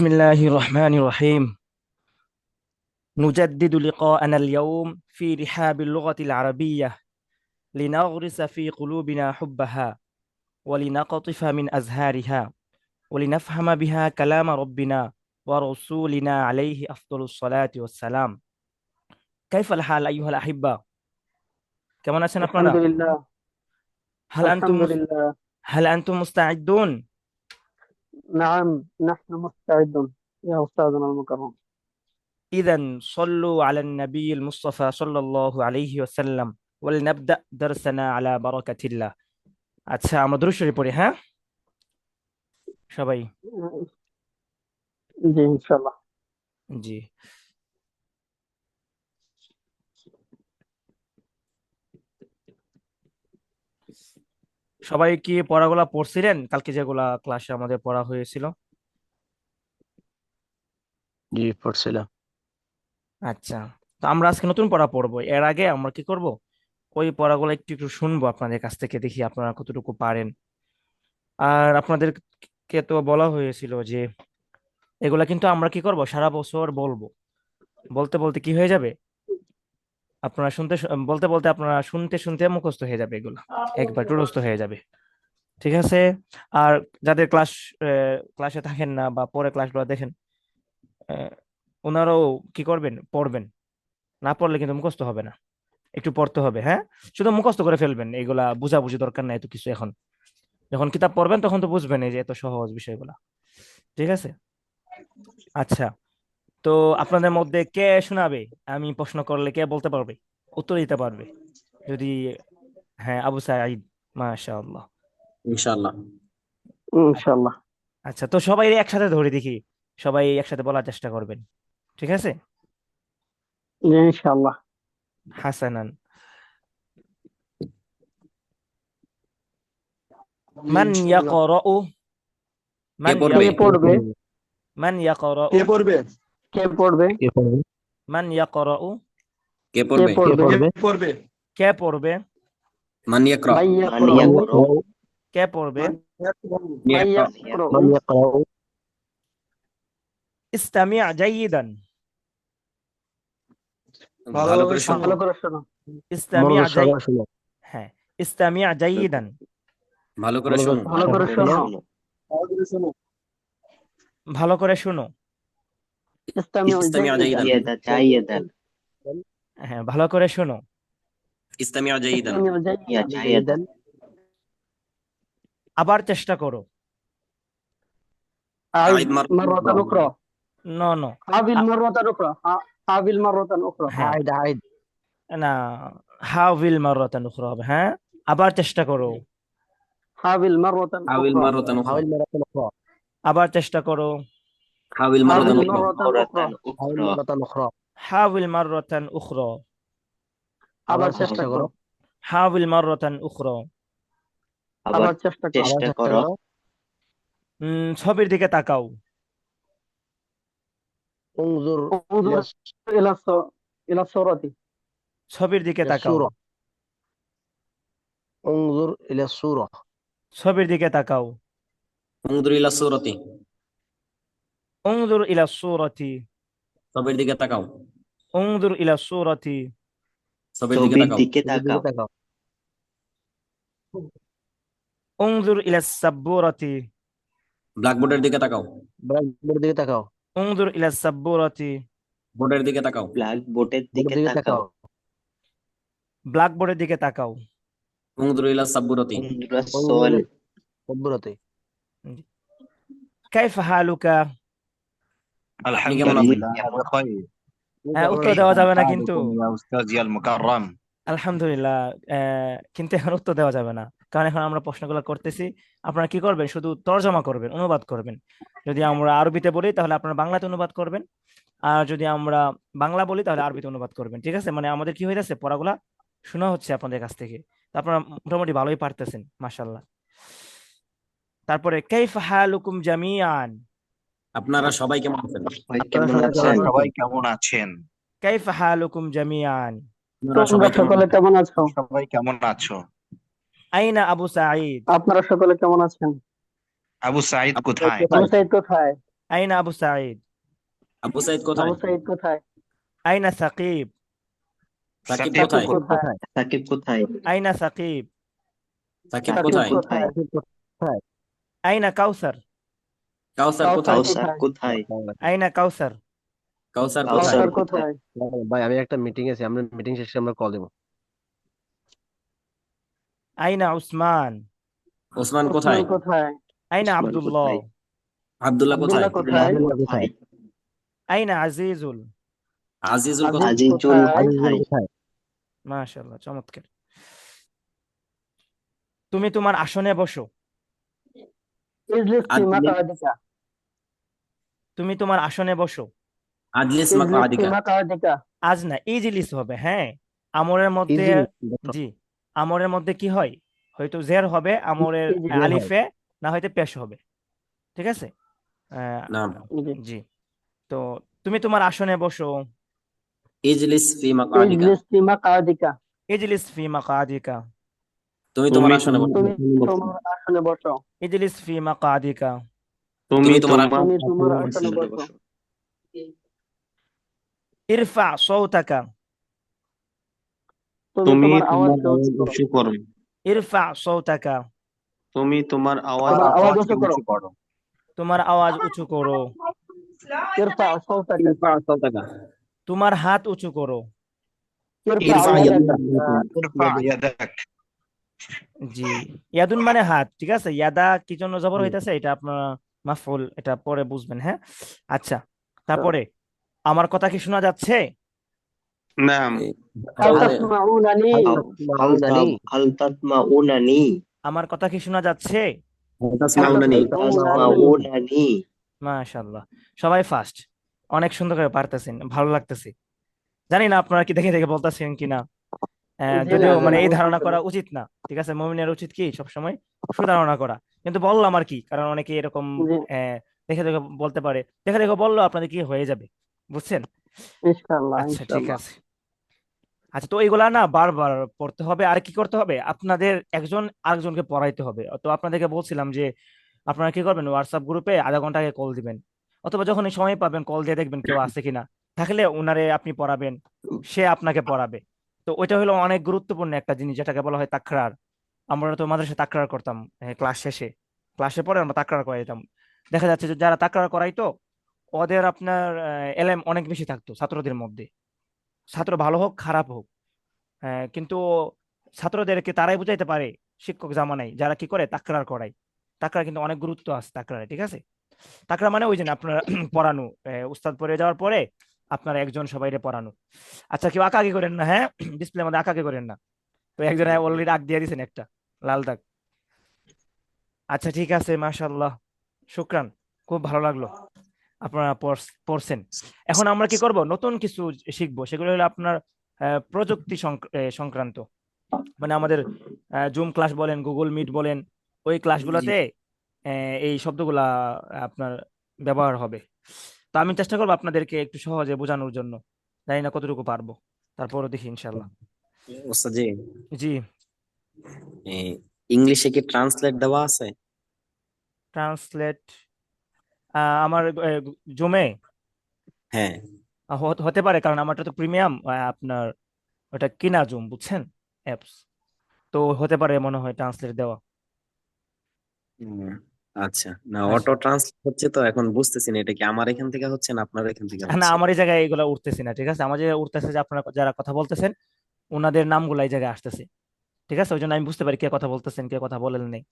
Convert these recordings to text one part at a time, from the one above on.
بسم الله الرحمن الرحيم. نجدد لقاءنا اليوم في رحاب اللغة العربية لنغرس في قلوبنا حبها ولنقطف من أزهارها ولنفهم بها كلام ربنا ورسولنا عليه أفضل الصلاة والسلام. كيف الحال أيها الأحبة؟ كما আছেন আপনারা? الحمد لله. هل أنتم الحمد لله. هل أنتم مستعدون؟ نعم، نحن مستعدون يا أستاذنا المكرم. إذا صلوا على النبي المصطفى صلى الله عليه وسلم ولنبدأ درسنا على بركة الله. আচ্ছা, আমরা দুরূদ শরীফ পড়ি, হ্যাঁ সবাই? जी इंशाल्लाह। জি। সবাই কি পড়াগুলা পড়ছিলেন কালকে যেগুলা ক্লাসে আমাদের পড়া হয়েছিল? জি পড়ছিলাম। আচ্ছা, তো আমরা আজকে নতুন পড়া পড়বো। এর আগে আমরা কি করব, ওই পড়াগুলো একটু একটু শুনবো আপনাদের কাছ থেকে, দেখি আপনারা কতটুকু পারেন। আর আপনাদেরকে তো বলা হয়েছিল যে এগুলা কিন্তু আমরা কি করব, সারা বছর বলবো। বলতে বলতে কি হয়ে যাবে, আপনারা বলতে বলতে আপনারা শুনতে শুনতে মুখস্থ হয়ে যাবে, এগুলা একবার টুরস্থ হয়ে যাবে। ঠিক আছে? আর যাদের ক্লাসে থাকেন না বা পরে ক্লাসগুলো দেখেন, আহ, ওনারাও কি করবেন, পড়বেন। না পড়লে কিন্তু মুখস্থ হবে না, একটু পড়তে হবে, হ্যাঁ। শুধু মুখস্থ করে ফেলবেন, এগুলা বুঝাবুঝি দরকার নাই এত কিছু। এখন যখন কিতাব পড়বেন তখন তো বুঝবেন এই যে এত সহজ বিষয়গুলা। ঠিক আছে? আচ্ছা, তো আপনাদের মধ্যে কে শোনাবে? আমি প্রশ্ন করলে কে বলতে পারবে, উত্তর দিতে পারবে? যদি হ্যাঁ, আবু সাঈদ, মাশাআল্লাহ। ইনশাআল্লাহ। इंशाल्लाह। আচ্ছা, তো সবাই একসাথে ধরে দেখি, সবাই একসাথে বলার চেষ্টা করবেন। ঠিক আছে? जी इंशाल्लाह। হাসানান। মান ইয়াকরাউ কে মান পড়বে? কে পড়বে? মান ইয়াকরাউ কে পড়বে? কে পড়বে? কে পড়বে? মান ইয়াকরাউ কে কে পড়বে? কে পড়বে? পড়বে? পড়বে? কে পড়বে? মান ইয়াকরা। ভাই মান ইয়াকরাউ। ইয়াকরাউ। কে পড়বে? ভাই ইয়াকরা। ইয়াকরাউ। মান ইয়াকরাউ। ইস্তামি' জাইয়িদান। ভালো করে শোনো। ভালো করে শোনো। ইস্তামি' মনোযোগ জাই সহকারে শুনো। হ্যাঁ, ইস্তামি' জাইয়িদান। ভালো করে মনোযোগ শোনো। ভালো করে সহকারে শোনো। শুনো। ভালো করে শুনো। ইস্তামিউ ইস্তামিউ জাইদান। জাইয়িদান। হ্যাঁ, ভালো করে শোনো। ইস্তামিউ জাইদান। ইস্তামিউ জাইয়িদান। আবার চেষ্টা করো। أعد আইদ مرة أخرى. No no, حاول مرة أخرى. حاول مرة أخرى. হ্যাঁ আইদ আইদ। না, হাউল মাররাতান উখরা হবে, হ্যাঁ। আবার চেষ্টা করো। حاول مرة হাউল أخرى. মাররাতান উখরা। হাউল মারাতান উখরা। আবার চেষ্টা করো। হাউল মাররাতান حاول উখরা। مرة أخرى. হাউল মারাতান উখরা। হাউল মাররাতান উখরা। আবার আবার চেষ্টা চেষ্টা করো। করো। হাউল মাররাতান উখরা। আবার চেষ্টা করো। আবার চেষ্টা করো। ছবির দিকে তাকাও। انظر انظر إلى إلى الصورة. ছবির দিকে তাকাও। الصورة. انظر إلى الصورة. ছবির দিকে তাকাও। উনদুর ইলা সূরাতি। انظر إلى الصورة. ছবির দিকে তাকাও। انظر إلى الصورة. ছবির দিকে তাকাও। দিকে তাকাও। انظر إلى السبورة. ব্ল্যাকবোর্ডের দিকে তাকাও। ব্ল্যাকবোর্ডের দিকে তাকাও। انظر إلى السبورة. বোর্ডের দিকে তাকাও। বোর্ডের দিকে তাকাও। ব্ল্যাকবোর্ডের দিকে তাকাও। উনদুর ইলা সাব্বুরাতি। انظر الصورة. كيف حالك? আপনি কেমন আছেন? بخير. উত্তর দেওয়া যাবে না কিন্তু। حالكم يا أستاذي المكرم؟ আলহামদুলিল্লাহ। কিন্তু এখন উত্তর দেওয়া যাবে না, কারণ এখন আমরা প্রশ্নগুলো করতেছি। আপনারা কি করবেন, শুধু তর্জমা করবেন, অনুবাদ করবেন। যদি আমরা আরবিতে বলি তাহলে আপনারা বাংলাতে অনুবাদ করবেন, আর যদি আমরা বাংলা বলি তাহলে আরবিতে অনুবাদ করবেন। ঠিক আছে? মানে আমাদের কি হয়ে যাচ্ছে, পড়াগুলা শোনা হচ্ছে আপনাদের কাছ থেকে, তো আপনারা মোটামুটি ভালোই পারতেছেন, মাশাআল্লাহ। তারপরে কাইফা হালুকুম জামিআন। আপনারা সবাই কেমন আছেন? সবাই কেমন আছেন? কাইফা হালুকুম জামিআন। আপনারা তোমরা সবাই কেমন সকলে আছেন? কেমন আছো? সবাই কেমন আছো? আইনা আবু সাঈদ। আপনারা সকলে কেমন আছেন? আবু সাঈদ কোথায়? আবু সাইদ কোথায়? আইনা আবু সাঈদ? আবু সাইদ আবু কোথায়? সাইদ কোথায়? আইনা সাকিব? সাকিব সাকিব কোথায়? সাকিব কোথায়? সাকিব কোথায়? আইনা সাকিব? সাকিব সাকিব কোথায়? কোথায়? সাকিব কোথায়? আইনা কাউসার? কাউসার কাউসার কোথায়? কাউসার কোথায়? কোথায়? আইনা কাউসার? কাউসার কোথায়? কাউসার কাউসার কোথায়? কোথায়? ভাই আমি একটা মিটিং আছি, আমরা মিটিং শেষে আমরা কল দেবো। আইনা উসমান? ওসমান ওসমান কোথায়? কোথায়? আইনা ওসমান আব্দুল্লাহ? কোথায়? আব্দুল্লাহ কোথায়? আব্দুল্লাহ কোথায়? আব্দুল্লাহ কোথায়? কোথায়? আইনা আজিজুল? আজিজুল আজিজ কোথায়? আজিজুল কোথায়? আজিজুল কোথায়? কোথায়? মাশাআল্লাহ, চমৎকার। তুমি তোমার আসনে বসো। ইজলিস ফি আদলি মাকআদিকা। তুমি তোমার আসনে বসো। আজলিস ইজলিস ফি মাকআদিকা। মাকআদিকা। আজ না, ইজলিস হবে। হ্যাঁ, আমরের মধ্যে, ইজি জি, আমরের মধ্যে কি হয়, হয়তো জের হবে আমরের ইজলিস। হয়। আলিফে, না হয়তো পেশ হবে। ঠিক আছে? আহ, নাম জি। জি। তো তুমি তোমার আসনে বসো। ইজলিস ফি মাকআদিকা। ইজলিস ফি মাকআদিকা। ইজলিস ফি মাকাদিকা? তুমি তোমার তুমি আসনে তোমার বসো। তুমি আসনে বসো। তোমার আসনে বসো। ইজলিস ফি মাকাদিকা? তুমি তুমি তোমার তোমার তুমি তোমার আসনে আসনে বসো। বসো। ইরফা সৌতাকা? তুমি তুমি তোমার আওয়াজ তোমার আওয়াজ উঁচু করো। উঁচু করো। ইরফা সৌতাকা? তুমি তোমার আওয়াজ তোমার আওয়াজ আওয়াজকে উঁচু করো। উঁচু করো। তোমার আওয়াজ উঁচু করো। ইরফা সাওতাকা। ইরফা সাওতাকা। তোমার হাত উঁচু করো। ইরফা ইরফা ইয়াদাকা। ইরফা ইয়াদাক। জি। ইয়াদুন মানে হাত, ঠিক আছে। ইয়াদা কি জন্য জবর হইতাছে এটা আপনার মাফউল, এটা পরে বুঝবেন। হ্যাঁ, আচ্ছা। তারপরে আমার কথা কি শোনা যাচ্ছে? নাম। হাল তাহলে তাসমাউনানি? হাল মাউনানি হাল তাসমাউনানি? আমার কথা কি শোনা যাচ্ছে? হাল তাসমাউনানি। তাসমাউনানি? তাসমাউনানি? মাশাআল্লাহ, সবাই ফার্স্ট। অনেক সুন্দর করে পারতেছেন, ভালো লাগতেছে। জানি না আপনারা কি দেখে দেখে বলতেছেন কিনা। জি না, যদিও জি মানে না, এই ধারণা বুঝতেছি না। করা উচিত না। ঠিক আছে, মুমিনের উচিত কি সবসময় সুধারণা করা। কিন্তু বললাম আর কি, কারণ অনেকে এরকম জি, দেখে দেখে বলতে পারে। দেখে দেখে বললো আপনাদের কি হয়ে যাবে, বুঝছেন? ইনশাআল্লাহ, আচ্ছা, ঠিক ইনশাআল্লাহ। আছে। আচ্ছা, তো এইগুলা না বারবার পড়তে হবে। আর কি করতে হবে, আপনাদের একজন আরেকজনকে পড়াইতে হবে। তো আপনাদেরকে বলছিলাম যে আপনারা কি করবেন, হোয়াটসঅ্যাপ গ্রুপে আধা ঘন্টা আগে কল দিবেন, অথবা যখনই সময় পাবেন কল দিয়ে দেখবেন কেউ আছে কিনা। থাকলে উনারে আপনি পড়াবেন, সে আপনাকে পড়াবে। তো ওইটা হলো অনেক গুরুত্বপূর্ণ একটা জিনিস, যেটাকে বলা হয় তাকরার। আমরা তো মাদ্রাসায় তাকরার করতাম, ক্লাস শেষে, ক্লাসে পরে আমরা তাকরার করাই দিতাম। দেখা যাচ্ছে যে যারা তাকরার করাইতো ওদের আপনার এলেম অনেক বেশি থাকতো ছাত্রদের মধ্যে। ছাত্র ভালো হোক খারাপ হোক, কিন্তু ছাত্রদেরকে তারাই বুঝাইতে পারে শিক্ষক জামানাই যারা কি করে তাকরার করায়। তাকরার কিন্তু অনেক গুরুত্ব আছে তাকরারে, ঠিক আছে। তাকরার মানে ওই যে আপনার পড়ানো, উস্তাদ পড়ে যাওয়ার পরে আপনার একজন সবাইরে পড়ানো। আচ্ছা, কেউ আঁকাআঁকি করেন না, হ্যাঁ, ডিসপ্লে মধ্যে আঁকাআঁকি করেন না। তো একজন অলরেডি দাগ দিয়ে দিয়েছেন একটা লাল দাগ। আচ্ছা, ঠিক আছে, মাশাআল্লাহ, শুক্রান, খুব ভালো লাগলো আপনারা পড়ছেন। এখন আমরা কি করব, নতুন কিছু শিখবো। সেগুলো হলো আপনার প্রযুক্তি সংক্রান্ত। মানে আমাদের জুম ক্লাস বলেন, গুগল মিট বলেন, ওই ক্লাসগুলোতে এই শব্দগুলা আপনার ব্যবহার হবে। তো আমি চেষ্টা করবো আপনাদেরকে একটু সহজে বোঝানোর জন্য। জানি না কতটুকু পারবো, তারপরও দেখি ইনশাল্লাহ। ওস্তাদ জি, জি। ইংলিশে কি ট্রান্সলেট দেওয়া আছে? ট্রান্সলেট আমার জুমে হ্যাঁ। হতে পারে, কারণ আমারটা তো প্রিমিয়াম, আপনার ওটা কিনা জুম, বুঝছেন, অ্যাপস। তো হতে পারে মনে হয় ট্রান্সলেট দেওয়া। হুম, আচ্ছা। না, আচ্ছা। অটো ট্রান্সলেট হচ্ছে, তো এখন বুঝতেছি না এটা কি আমার এখান থেকে হচ্ছে না আপনার এখান থেকে না, হচ্ছে। আমার এই জায়গায় এগুলো উঠতেছে না, ঠিক আছে। আমার যে উঠতেছে যে আপনারা যারা কথা বলতেছেন ওনাদের নামগুলো এই জায়গায় আসতেছে, ঠিক আছে। ওই জন্য আমি বুঝতে পারি কে কথা বলতেছেন কে কথা বলেন নাই,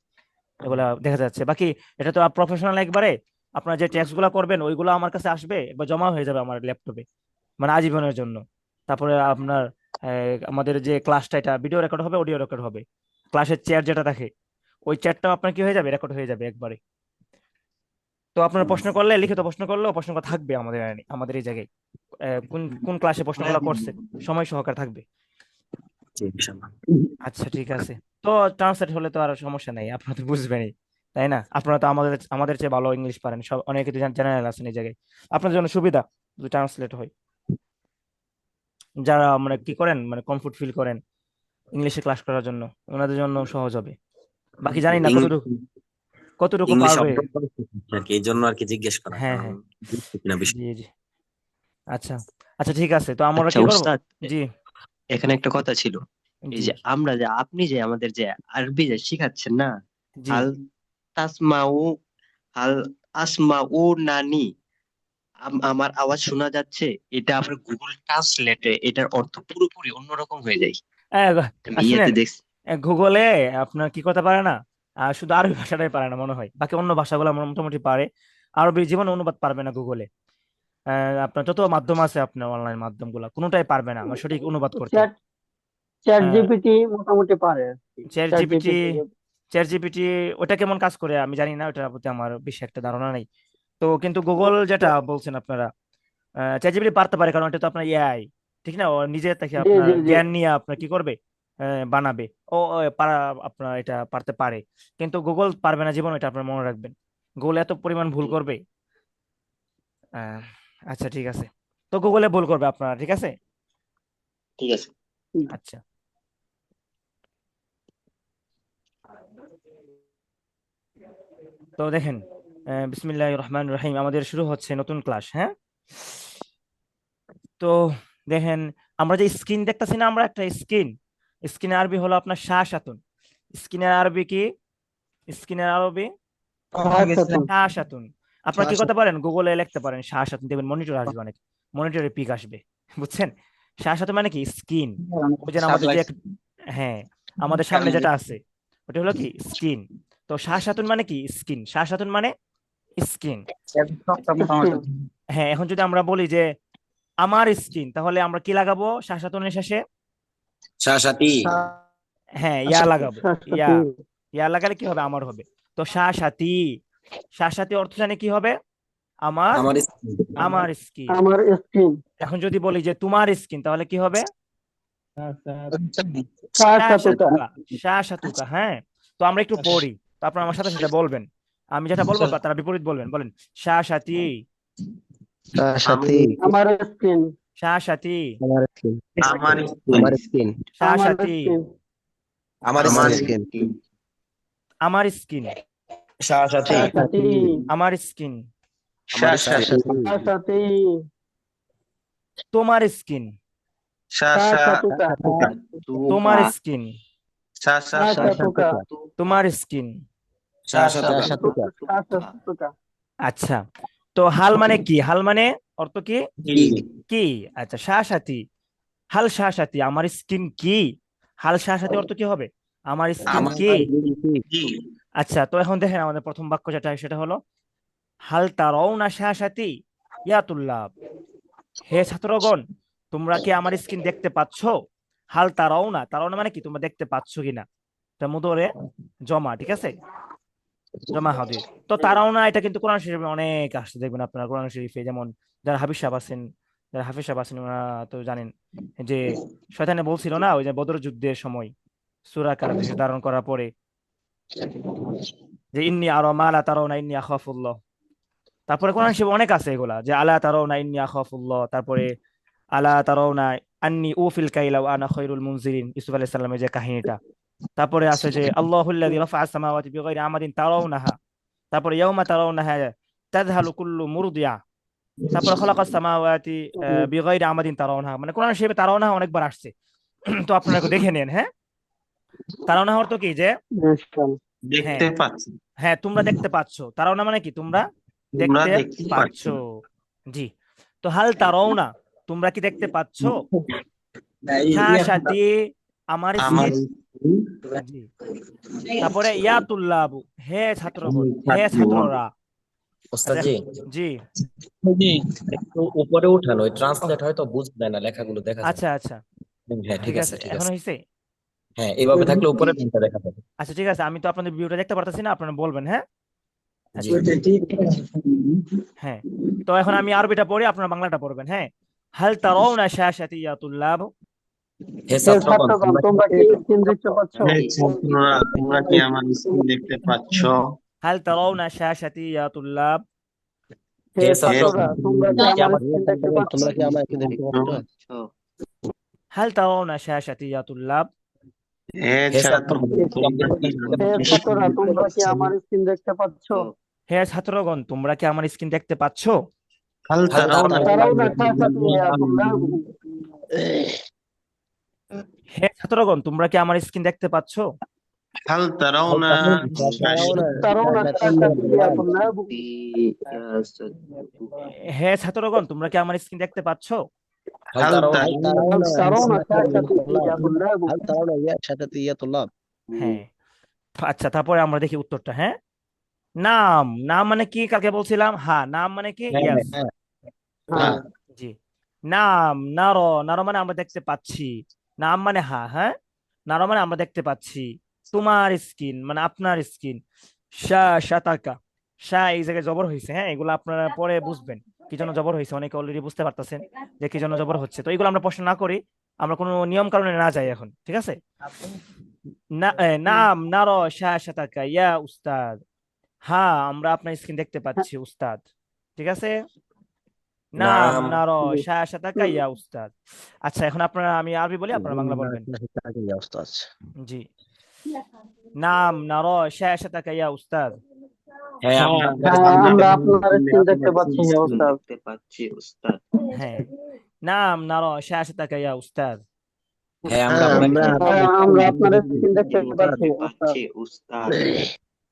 এগুলা দেখা যাচ্ছে। বাকি এটা তো প্রফেশনাল একবারে। আপনার যে টেক্সট গুলা করবেন ওইগুলো আমার কাছে আসবে, একবার জমা হয়ে যাবে আমার ল্যাপটপে, মানে আজীবনের জন্য। তারপরে আপনার আমাদের যে ক্লাসটা, এটা ভিডিও রেকর্ড হবে, অডিও রেকর্ড হবে। ক্লাসের চ্যাট যেটা থাকে, ওই চ্যাটটাও আপনার কি হয়ে যাবে, রেকর্ড হয়ে যাবে একবারে। তো আপনার প্রশ্ন করলে, লিখিত প্রশ্ন করলেও প্রশ্নটা থাকবে আমাদের এই জায়গায়, কোন কোন ক্লাসে প্রশ্নগুলো করছে, সময় সহকারে থাকবে। জি, ইনশাআল্লাহ। আচ্ছা, ঠিক আছে। তো ট্রান্সলেট হলে তো আর সমস্যা নাই, আপনারা তো বুঝবেনই, তাই না? আপনারা তো আমাদের আমাদের চেয়ে ভালো ইংলিশ পারেন, সব অনেকে তো জেনারেল আছেন এই জায়গায়। আপনাদের জন্য সুবিধা যদি ট্রান্সলেট হয়। যারা মানে কি করেন, মানে কমফোর্ট ফিল করেন ইংলিশে ক্লাস করার জন্য, ওনাদের জন্য সহজ হবে। বাকি জানি না ইং- কতটুকু। কতটুকু ইংলিশ পারবে? শব্দ আর কি, এই জন্য আর কি জিজ্ঞেস করা, হ্যাঁ কারণ হ্যাঁ, বুঝতেছি না বিষয়। জি জি। আচ্ছা আচ্ছা, ঠিক আছে, তো আমরা আচ্ছা কি করব? উস্তাদ, জি এখানে একটা কথা ছিল। এই জি যে আমরা যে আপনি যে আমাদের যে আরবি যে শিখাচ্ছেন না, জি। হাল তাসমাউ হাল আসমাউ নানি, আমার আওয়াজ শোনা যাচ্ছে, এটা আবার গুগল ট্রান্সলেটে এটার অর্থ পুরোপুরি অন্যরকম হয়ে যায়। আমি ইয়েতে শুনেন, দেখছি। গুগলে আপনার কি করতে পারে না, শুধু আরবি ভাষাটাই পারে না মনে হয়, বাকি অন্য ভাষাগুলো মোটামুটি পারে। আরবি জীবনে অনুবাদ পারবে না গুগলে। আপনার যত মাধ্যম আছে, আপনার অনলাইন মাধ্যমগুলো কোনোটাই পারবে না আমার সঠিক অনুবাদ করতে। চ্যাট চ্যাট আহ, জিপিটি মোটামুটি পারে আর কি। Chat chat GPT, GPT chat GPT ওটা কেমন কাজ করে আমি জানি না, ওটার প্রতি আমার বেশি একটা ধারণা নেই। তো কিন্তু গুগল যেটা বলছেন আপনারা, চ্যাট জিপিটি পারতে পারে, কারণ এটা তো আপনার এআই, ঠিক না? ও নিজে থেকে জি আপনার জি জি। জ্ঞান নিয়ে আপনার কি করবে, বানাবে। ও পারা, আপনার এটা পারতে পারে, কিন্তু গুগল পারবে না জীবন, এটা আপনার মনে রাখবেন। গুগল এত পরিমাণ ভুল করবে। আহ, আচ্ছা ঠিক আছে, তো গুগলে ভুল করবে আপনারা, ঠিক আছে। ঠিক আছে। আচ্ছা, তো দেখেন, বিসমিল্লাহির রহমানির রহিম, আমাদের শুরু হচ্ছে নতুন ক্লাস, হ্যাঁ। তো দেখেন, আমরা যে স্ক্রিন দেখতেছি না, আমরা একটা স্ক্রিন, স্ক্রিনের আরবি হলো আপনার শাশাতুন। স্ক্রিনের আরবি কি? স্ক্রিনের আরবি শাসাতুন। শাশাতুন। আপনারা কি করতে পারেন, গুগলে লিখতে পারেন শাশাতুন, দেখবেন মনিটর আসবে, অনেক মনিটরে পিক আসবে, বুঝছেন? শাশাতুন মানে কি? স্ক্রিন। ওই যে আমাদের যে হ্যাঁ, আমাদের সামনে যেটা আছে ওটা হলো কি? স্ক্রিন। তো শাশাতুন মানে কি? স্ক্রিন। শাশাতুন মানে স্ক্রিন। স্ক্রিন। হ্যাঁ, এখন যদি আমরা বলি যে আমার স্ক্রিন, তাহলে আমরা কি লাগাবো শাশাতুনের শেষে? সাথী, হ্যাঁ, ইয়া লাগাবো। ইয়া, শাসাতি। ইয়া লাগালে কি হবে? আমার হবে। তো শাসাতি, শাসাতি অর্থ জানে কি হবে? আমার, আমার আমার স্কিন। আমার স্ক্রিন। এখন যদি বলি যে তোমার স্কিন, তাহলে কি হবে? শাসাতুকা। শাসাতুকা, শাসাতুকা। হ্যাঁ, তো আমরা একটু পড়ি, তো আপনারা আমার সাথে সাথে বলবেন, আমি যেটা বলবো তারা বিপরীত বলবেন। বলেন, শাসাতি, তার আমি সাথে আমার স্ক্রিন। শাসাতি, আমার স্কিন, আমার আমার স্কিন, আমার শাসাতি, স্ক্রিন। আমার আমার স্কিন, আমার স্কিন, সাথী, শাসাতি। আমার স্কিন, তার শাসা সাথে শাসাতি। তোমার স্কিন, শাসা শাসাতুকা। তোমার স্কিন, শাসা শাসাতুকা। তোমার স্কিন। তার সাথে শাসাতুকা। আচ্ছা, তো হাল মানে কি? হাল মানে অর্থ কি? কি, কি। আচ্ছা, শাসাতি, হাল শাসাতি, আমার স্কিন কি? হাল শাসাতি অর্থ কি হবে? আমার স্কিন আমার কি? কি আচ্ছা, তো এখন দেখেন আমাদের প্রথম বাক্য যেটা, সেটা হলো হাল তারাউনা শাসাতি ইয়া তুল্লাব। হে ছাত্রগণ, তোমরা কি আমার স্কিন দেখতে পাচ্ছ? হাল তারাউনা, তারাউনা মানে কি? তোমরা দেখতে পাচ্ছ কিনা। এটা মুদরে জমা, ঠিক আছে, জমা হাদির। তো তারাও না, এটা কিন্তু কোরআন শরীফে অনেক আসছে, দেখবেন আপনারা কোরআন শরীফে, যেমন যারা হাফিজ সাহেব আছেন, যারা হাফিজ সাহেব আছেন ওনারা তো জানেন যে শয়তানে বলছিল না ওই যে বদর যুদ্ধের সময় সূরা কার বেশ ধারণ করার পরে, যে ইন্নী আরা মা লা তারাউনা ইন্নী আখাফুল্লাহ। তারপরে কোরআন শরীফে অনেক আছে এগুলা, যে আলা তারাউনা ইন্নী আখাফুল্লাহ, তারপরে আলা তারাউনা আন্নী উফিল কাইলা ওয়া আনা খায়রুল মুনজিরিন, ইউসুফ আলাইহিস সালামের যে কাহিনীটা। তারপরে আছে যে আল্লাহুল্লাযী রাফা'a আস-সামাওয়াতি বিগাইরি আমাদিন তারাউনাহা, তারপরে ইয়াউমা তারাউনাহা তাযহালু কুল্লু মুরদিয়া, তারপরে খালাকাস সামাওয়াতি বিগাইরি আমাদিন তারাউনাহা, মানে কোরআন শরীফে তারাউনাহা অনেকবার আসছে। তো আপনারা একটু দেখে নেন, হ্যাঁ। তারাউনাহা অর্থ কি? যে নিষ্কাম। হ্যাঁ, দেখতে পাচ্ছি, হ্যাঁ তোমরা দেখতে পাচ্ছ। তারাউনা মানে কি? তোমরা তোমরা দেখতে দেখতে পাচ্ছ। পাচ্ছ। জি, তো হাল তারাউনা, তোমরা কি দেখতে পাচ্ছ? শাসাতি, আমার আমার স্কিন। জি, তারপরে ইয়া তুল্লাবু, হে ছাত্রগণ, হে ছাত্রগণ। ছাত্ররা। ওস্তাদ আচ্ছা, জি, জি, একটু উপরে উঠান, ওই ট্রান্সলেট হয়তো বুঝবে না, লেখাগুলো দেখা যায় আচ্ছা না। আচ্ছা, হ্যাঁ ঠিক ঠিক আছে, আছে, ঠিক এখন আছে। হয়েছে। হ্যাঁ, এভাবে থাকলে উপরে দিনটা দেখা যাবে। আচ্ছা ঠিক আছে, আমি তো আপনাদের ভিডিওটা দেখতে পারতেছি না, আপনারা বলবেন, হ্যাঁ। জি, আচ্ছা, হ্যাঁ, তো এখন আমি আরবিটা পড়ি, আপনারা বাংলাটা পড়বেন, হ্যাঁ। হাল তারাউনা শাশাতি ইয়া তুল্লাব, হে হে ছাত্রগণ, ছাত্রগণ, তোমরা তোমরা কি স্ক্রিন দেখতে পাচ্ছ? হে ছাত্ররা, তোমরা কি আমার স্ক্রিন দেখতে পাচ্ছ? হাল তারাউনা শাশাতি ইয়া তুল্লাব, হে হে হে ছাত্ররা, ছাত্রগণ, তোমরা কি তোমরা কি আমার আমার স্ক্রিন দেখতে পাচ্ছ? তোমরা কি আমার স্কিন দেখতে পাচ্ছ? হাল তারাউনা শাশাতি ইয়া তুল্লাব, হে হে ছাত্র ছাত্র তোমরা কি হে আমার ছাত্ররা তোমরা কি আমার স্ক্রিন দেখতে পাচ্ছ? হে ছাত্রগণ তোমরা কি আমার স্ক্রিন দেখতে পাচ্ছ? হাল হাল তারাউনা তারাউনা খাশাতি ইয়া তুল্লাব। হে ছাত্রগণ তোমরা কি আমার স্ক্রিন দেখতে পাচ্ছ? হাল তারাউনা তারাউনা খাশাতি ইয়া তুল্লাব। হে ছাত্রগণ তোমরা কি আমার স্ক্রিন দেখতে পাচ্ছ? হাল هل ترون كاشفي يا طلاب؟ هل ترون يا شتى يا طلاب হ্যাঁ আচ্ছা তারপরে আমরা দেখি উত্তরটা। হ্যাঁ নাম নাম মানে কি কালকে বলছিলাম? হ্যাঁ নাম মানে কি? ইয়েস হ্যাঁ জি। নাম নারো নারো মানে আমরা দেখতে পাচ্ছি। নাম মানে হ্যাঁ হ্যাঁ নারো মানে আমরা দেখতে পাচ্ছি। তোমার স্কিন মানে আপনার স্কিন। শাতাকা এই জায়গায় জবর হয়েছে। হ্যাঁ এগুলো আপনারা পরে বুঝবেন কি জন্য জবর হয়েছে, অনেকে অলরেডি বুঝতে পারতেছেন যে কি জন্য জবর হচ্ছে। তো এগুলো আমরা প্রশ্ন না করি, আমরা কোনো নিয়ম কারণে না যাই এখন, ঠিক আছে? নাম নারো শাতাকা ইয়া উস্তাদ। হ্যাঁ আমরা আপনার স্ক্রিন দেখতে পাচ্ছি উস্তাদ, ঠিক আছে? নাম নাম নারো শাতাকা ইয়া উস্তাদ। আচ্ছা এখন আপনারা, আমি আরবি বলি আপনারা বাংলা বলবেন। يا أستاذ জি। নাম নারো শাতাকা ইয়া উস্তাদ। হ্যাঁ আমরা আপনার স্ক্রিন দেখতে পাচ্ছি হে ওস্তাদ। দেখতে পাচ্ছি উস্তাদ। হ্যাঁ নাম নারো শাতাকা ইয়া উস্তাদ। হ্যাঁ আমরা আমরা আপনার স্ক্রিন দেখতে পাচ্ছি ওস্তাদ। পাচ্ছি উস্তাদ।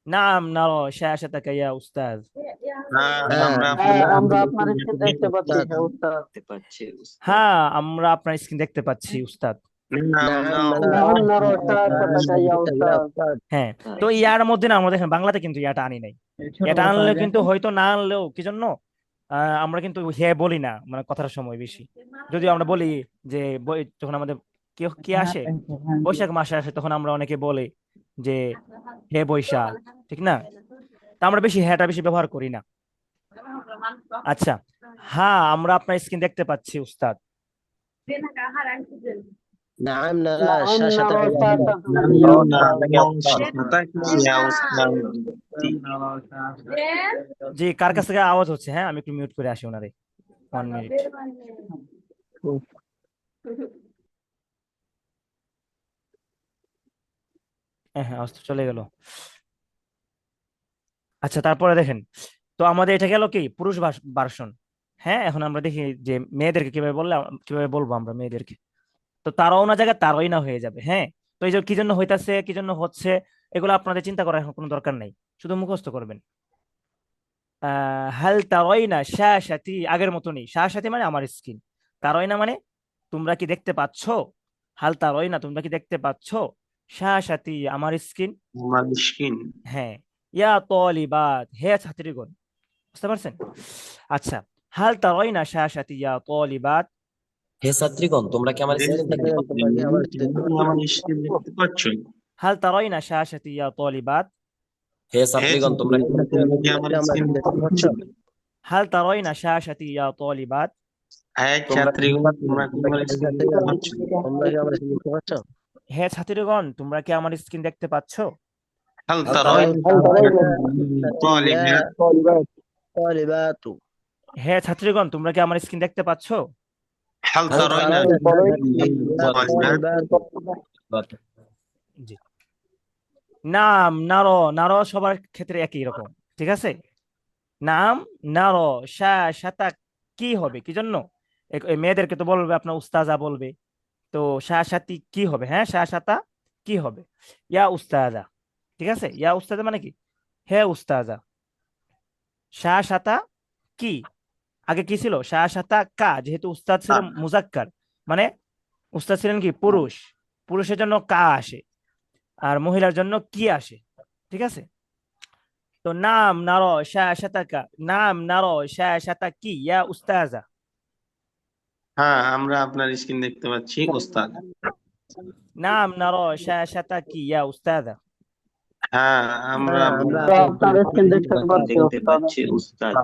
নাম নারো শাতাকা ইয়া উস্তাদ। আমরা আপনার স্ক্রিন দেখতে পাচ্ছি হে ওস্তাদ। দেখতে পাচ্ছি উস্তাদ। হ্যাঁ আমরা আপনার স্ক্রিন দেখতে পাচ্ছি উস্তাদ। نعم نرى كاشفتك يا أستاذ. হ্যাঁ তো ইয়ার মধ্যে না আমরা দেখেন বাংলাতে কিন্তু ইয়াটা আনি নাই। এটা আনলে কিন্তু হয়তো না আনলেও কি জন্য আমরা কিন্তু হে বলি না মানে কথার সময় বেশি। যদিও আমরা বলি যে যখন আমাদের কি আসে, বৈশাখ মাসে আসে, তখন আমরা অনেকে বলি যে হে বৈশাখ, ঠিক না? তা আমরা বেশি হেটা বেশি ব্যবহার করি না। আচ্ছা হ্যাঁ আমরা আপনার স্ক্রিন দেখতে পাচ্ছি উস্তাদ। نعم نرى نعم شاشتك نرى يا জি কার কাছ থেকে আওয়াজ হচ্ছে? হ্যাঁ আমি একটু মিউট করে আসি ওনারে 1 মিনিট। হ্যাঁ আওয়াজ তো চলে গেল। আচ্ছা তারপরে দেখেন, তো আমাদের এটা গেল কি পুরুষ ভার্সন। হ্যাঁ এখন আমরা দেখি যে মেয়েদেরকে কিভাবে বলবো আমরা মেয়েদেরকে। তো তারাও না জায়গায় তারাই না হয়ে যাবে। হ্যাঁ তো এই যে কি জন্য হইতাছে কি জন্য হচ্ছে এগুলো আপনাদের চিন্তা করার এখন কোনো দরকার নাই, শুধু মুখস্থ করবেন। হাল তারাই না শাসাতি আগের মতনই। শাসাতি মানে আমার স্কিন, তারাই না মানে তোমরা কি দেখতে পাচ্ছ। হাল তারাই না তোমরা কি দেখতে পাচ্ছ শাসাতি আমার স্কিন। হ্যাঁ ইয়া তলিবাত হে ছাত্রীগণ, বুঝতে পারছেন? আচ্ছা হাল তারাই না শাসাতি ইয়া তলিবাত। হে ছাত্রীগণ তোমরা কি আমার স্ক্রিন দেখতে পাচ্ছ? হাল তারাই না শাসাতি ইয়া তলিবাত। হে ছাত্রীগণ তোমরা কি আমার স্ক্রিন দেখতে পাচ্ছ? হাল তারাই না শাসাতি ইয়া তলিবাত। হে ছাত্রীগণ তোমরা কি আমার স্ক্রিন দেখতে পাচ্ছ? طالبات হে ছাত্রীগণ তোমরা কি আমার স্ক্রিন দেখতে পাচ্ছ? জি। নাম নারো নারো সবার ক্ষেত্রে একই রকম, ঠিক আছে? নাম নারো শাতা কি হবে কি জন্য? মেয়েদেরকে তো বলবে আপনার উস্তাজা বলবে, তো শাসাতি কি হবে? হ্যাঁ শাসাতা কি হবে? ইয়া উস্তাজা, ঠিক আছে? ইয়া উস্তাজা মানে কি হে উস্তাজা। শাসাতা কি আগে কি ছিল? শাসাতা কা, যেহেতু উস্তাদ ছিল মুজাক্কার মানে উস্তাদ ছিলেন কি পুরুষ, পুরুষের জন্য কা আসে আর মহিলার জন্য কি আসে, ঠিক আছে? তো নাম নারো শাসাতাকা নাম নারো শাসাতা কি ইয়া উস্তাজা। হ্যাঁ আমরা আপনার স্ক্রিন দেখতে পাচ্ছি ওস্তাদ। নাম নারো শাসাতা কি ইয়া উস্তাদা। হ্যাঁ আমরা আপনার স্ক্রিন দেখতে পাচ্ছি ওস্তাদ।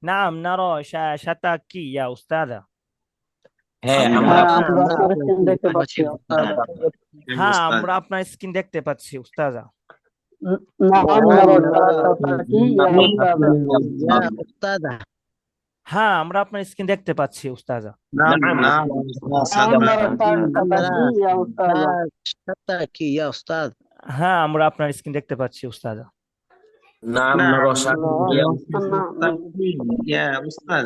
নাম নারো শাসাতা কি ইয়া উস্তাদা। হ্যাঁ আমরা আপনার স্ক্রিন দেখতে পাচ্ছি ওস্তাদ। হ্যাঁ আমরা আপনার স্ক্রিন দেখতে পাচ্ছি উস্তাদা। نعم نرى كاشفتك يا أستاذ. يا أستاذة হ্যাঁ, আমরা আপনার স্ক্রিন দেখতে পাচ্ছি উস্তাজা। نعم نعم نعم أستاذ شتاكي يا أستاذ. হ্যাঁ, আমরা আপনার স্ক্রিন দেখতে পাচ্ছি উস্তাজা। نعم نعم نرى شاكر يا يا أستاذ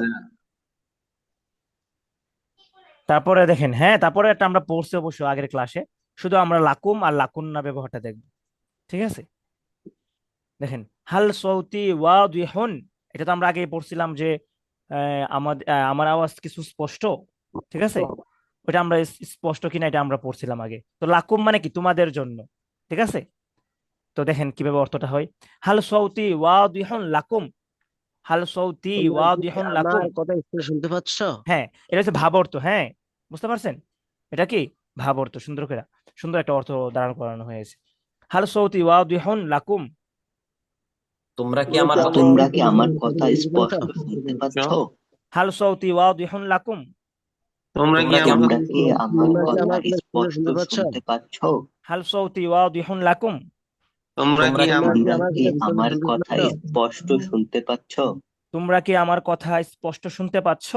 তারপরে দেখেন, হ্যাঁ, তারপরে একটা আমরা পড়ছি অবশ্য আগের ক্লাসে, শুধু আমরা লাকুম আর লাকুন্না ব্যবহারটা দেখব, ঠিক আছে? দেখেন, হাল সৌতি ওয়াদিহুন, এটা তো আমরা আগেই পড়ছিলাম যে আমার আওয়াজ কিছু স্পষ্ট, ঠিক আছে? ওটা আমরা স্পষ্ট কিনা এটা আমরা পড়ছিলাম আগে। তো লাকুম মানে কি, তোমাদের জন্য, ঠিক আছে? তো দেখেন কিভাবে অর্থটা হয়। হাল সৌতি ওয়াদিহুন লাকুম, হাল সৌতি তোমরা কি ওয়াদিহুন লাকুম। আমার কথা স্পষ্ট শুনতে পাচ্ছ? হ্যাঁ, এটা হচ্ছে ভাব অর্থ। হ্যাঁ, বুঝতে পারছেন? এটা কি ভাব অর্থ, সুন্দর একটা অর্থ ধারণ করানো হয়েছে। হাল সৌতি ওয়াদিহুন লাকুম, তোমরা কি আমার কথা তোমরা কি আমার শুনতে কথা পাচ্ছ? স্পষ্ট শুনতে পাচ্ছ? হাল সৌতি ওয়াদিহুন লাকুম, তোমরা কি তোমরা কি আমার তোমরা কি আমার তোমরা কি কথা আমার কথা স্পষ্ট শুনতে পাচ্ছ? শুনতে পাচ্ছ? হাল সৌতি ওয়াদিহুন লাকুম, তোমরা কি তোমরা কি আমার তোমরা কি আমার আমার কথা কথা শুনতে স্পষ্ট শুনতে পাচ্ছ? তোমরা কি আমার কথা স্পষ্ট শুনতে পাচ্ছ?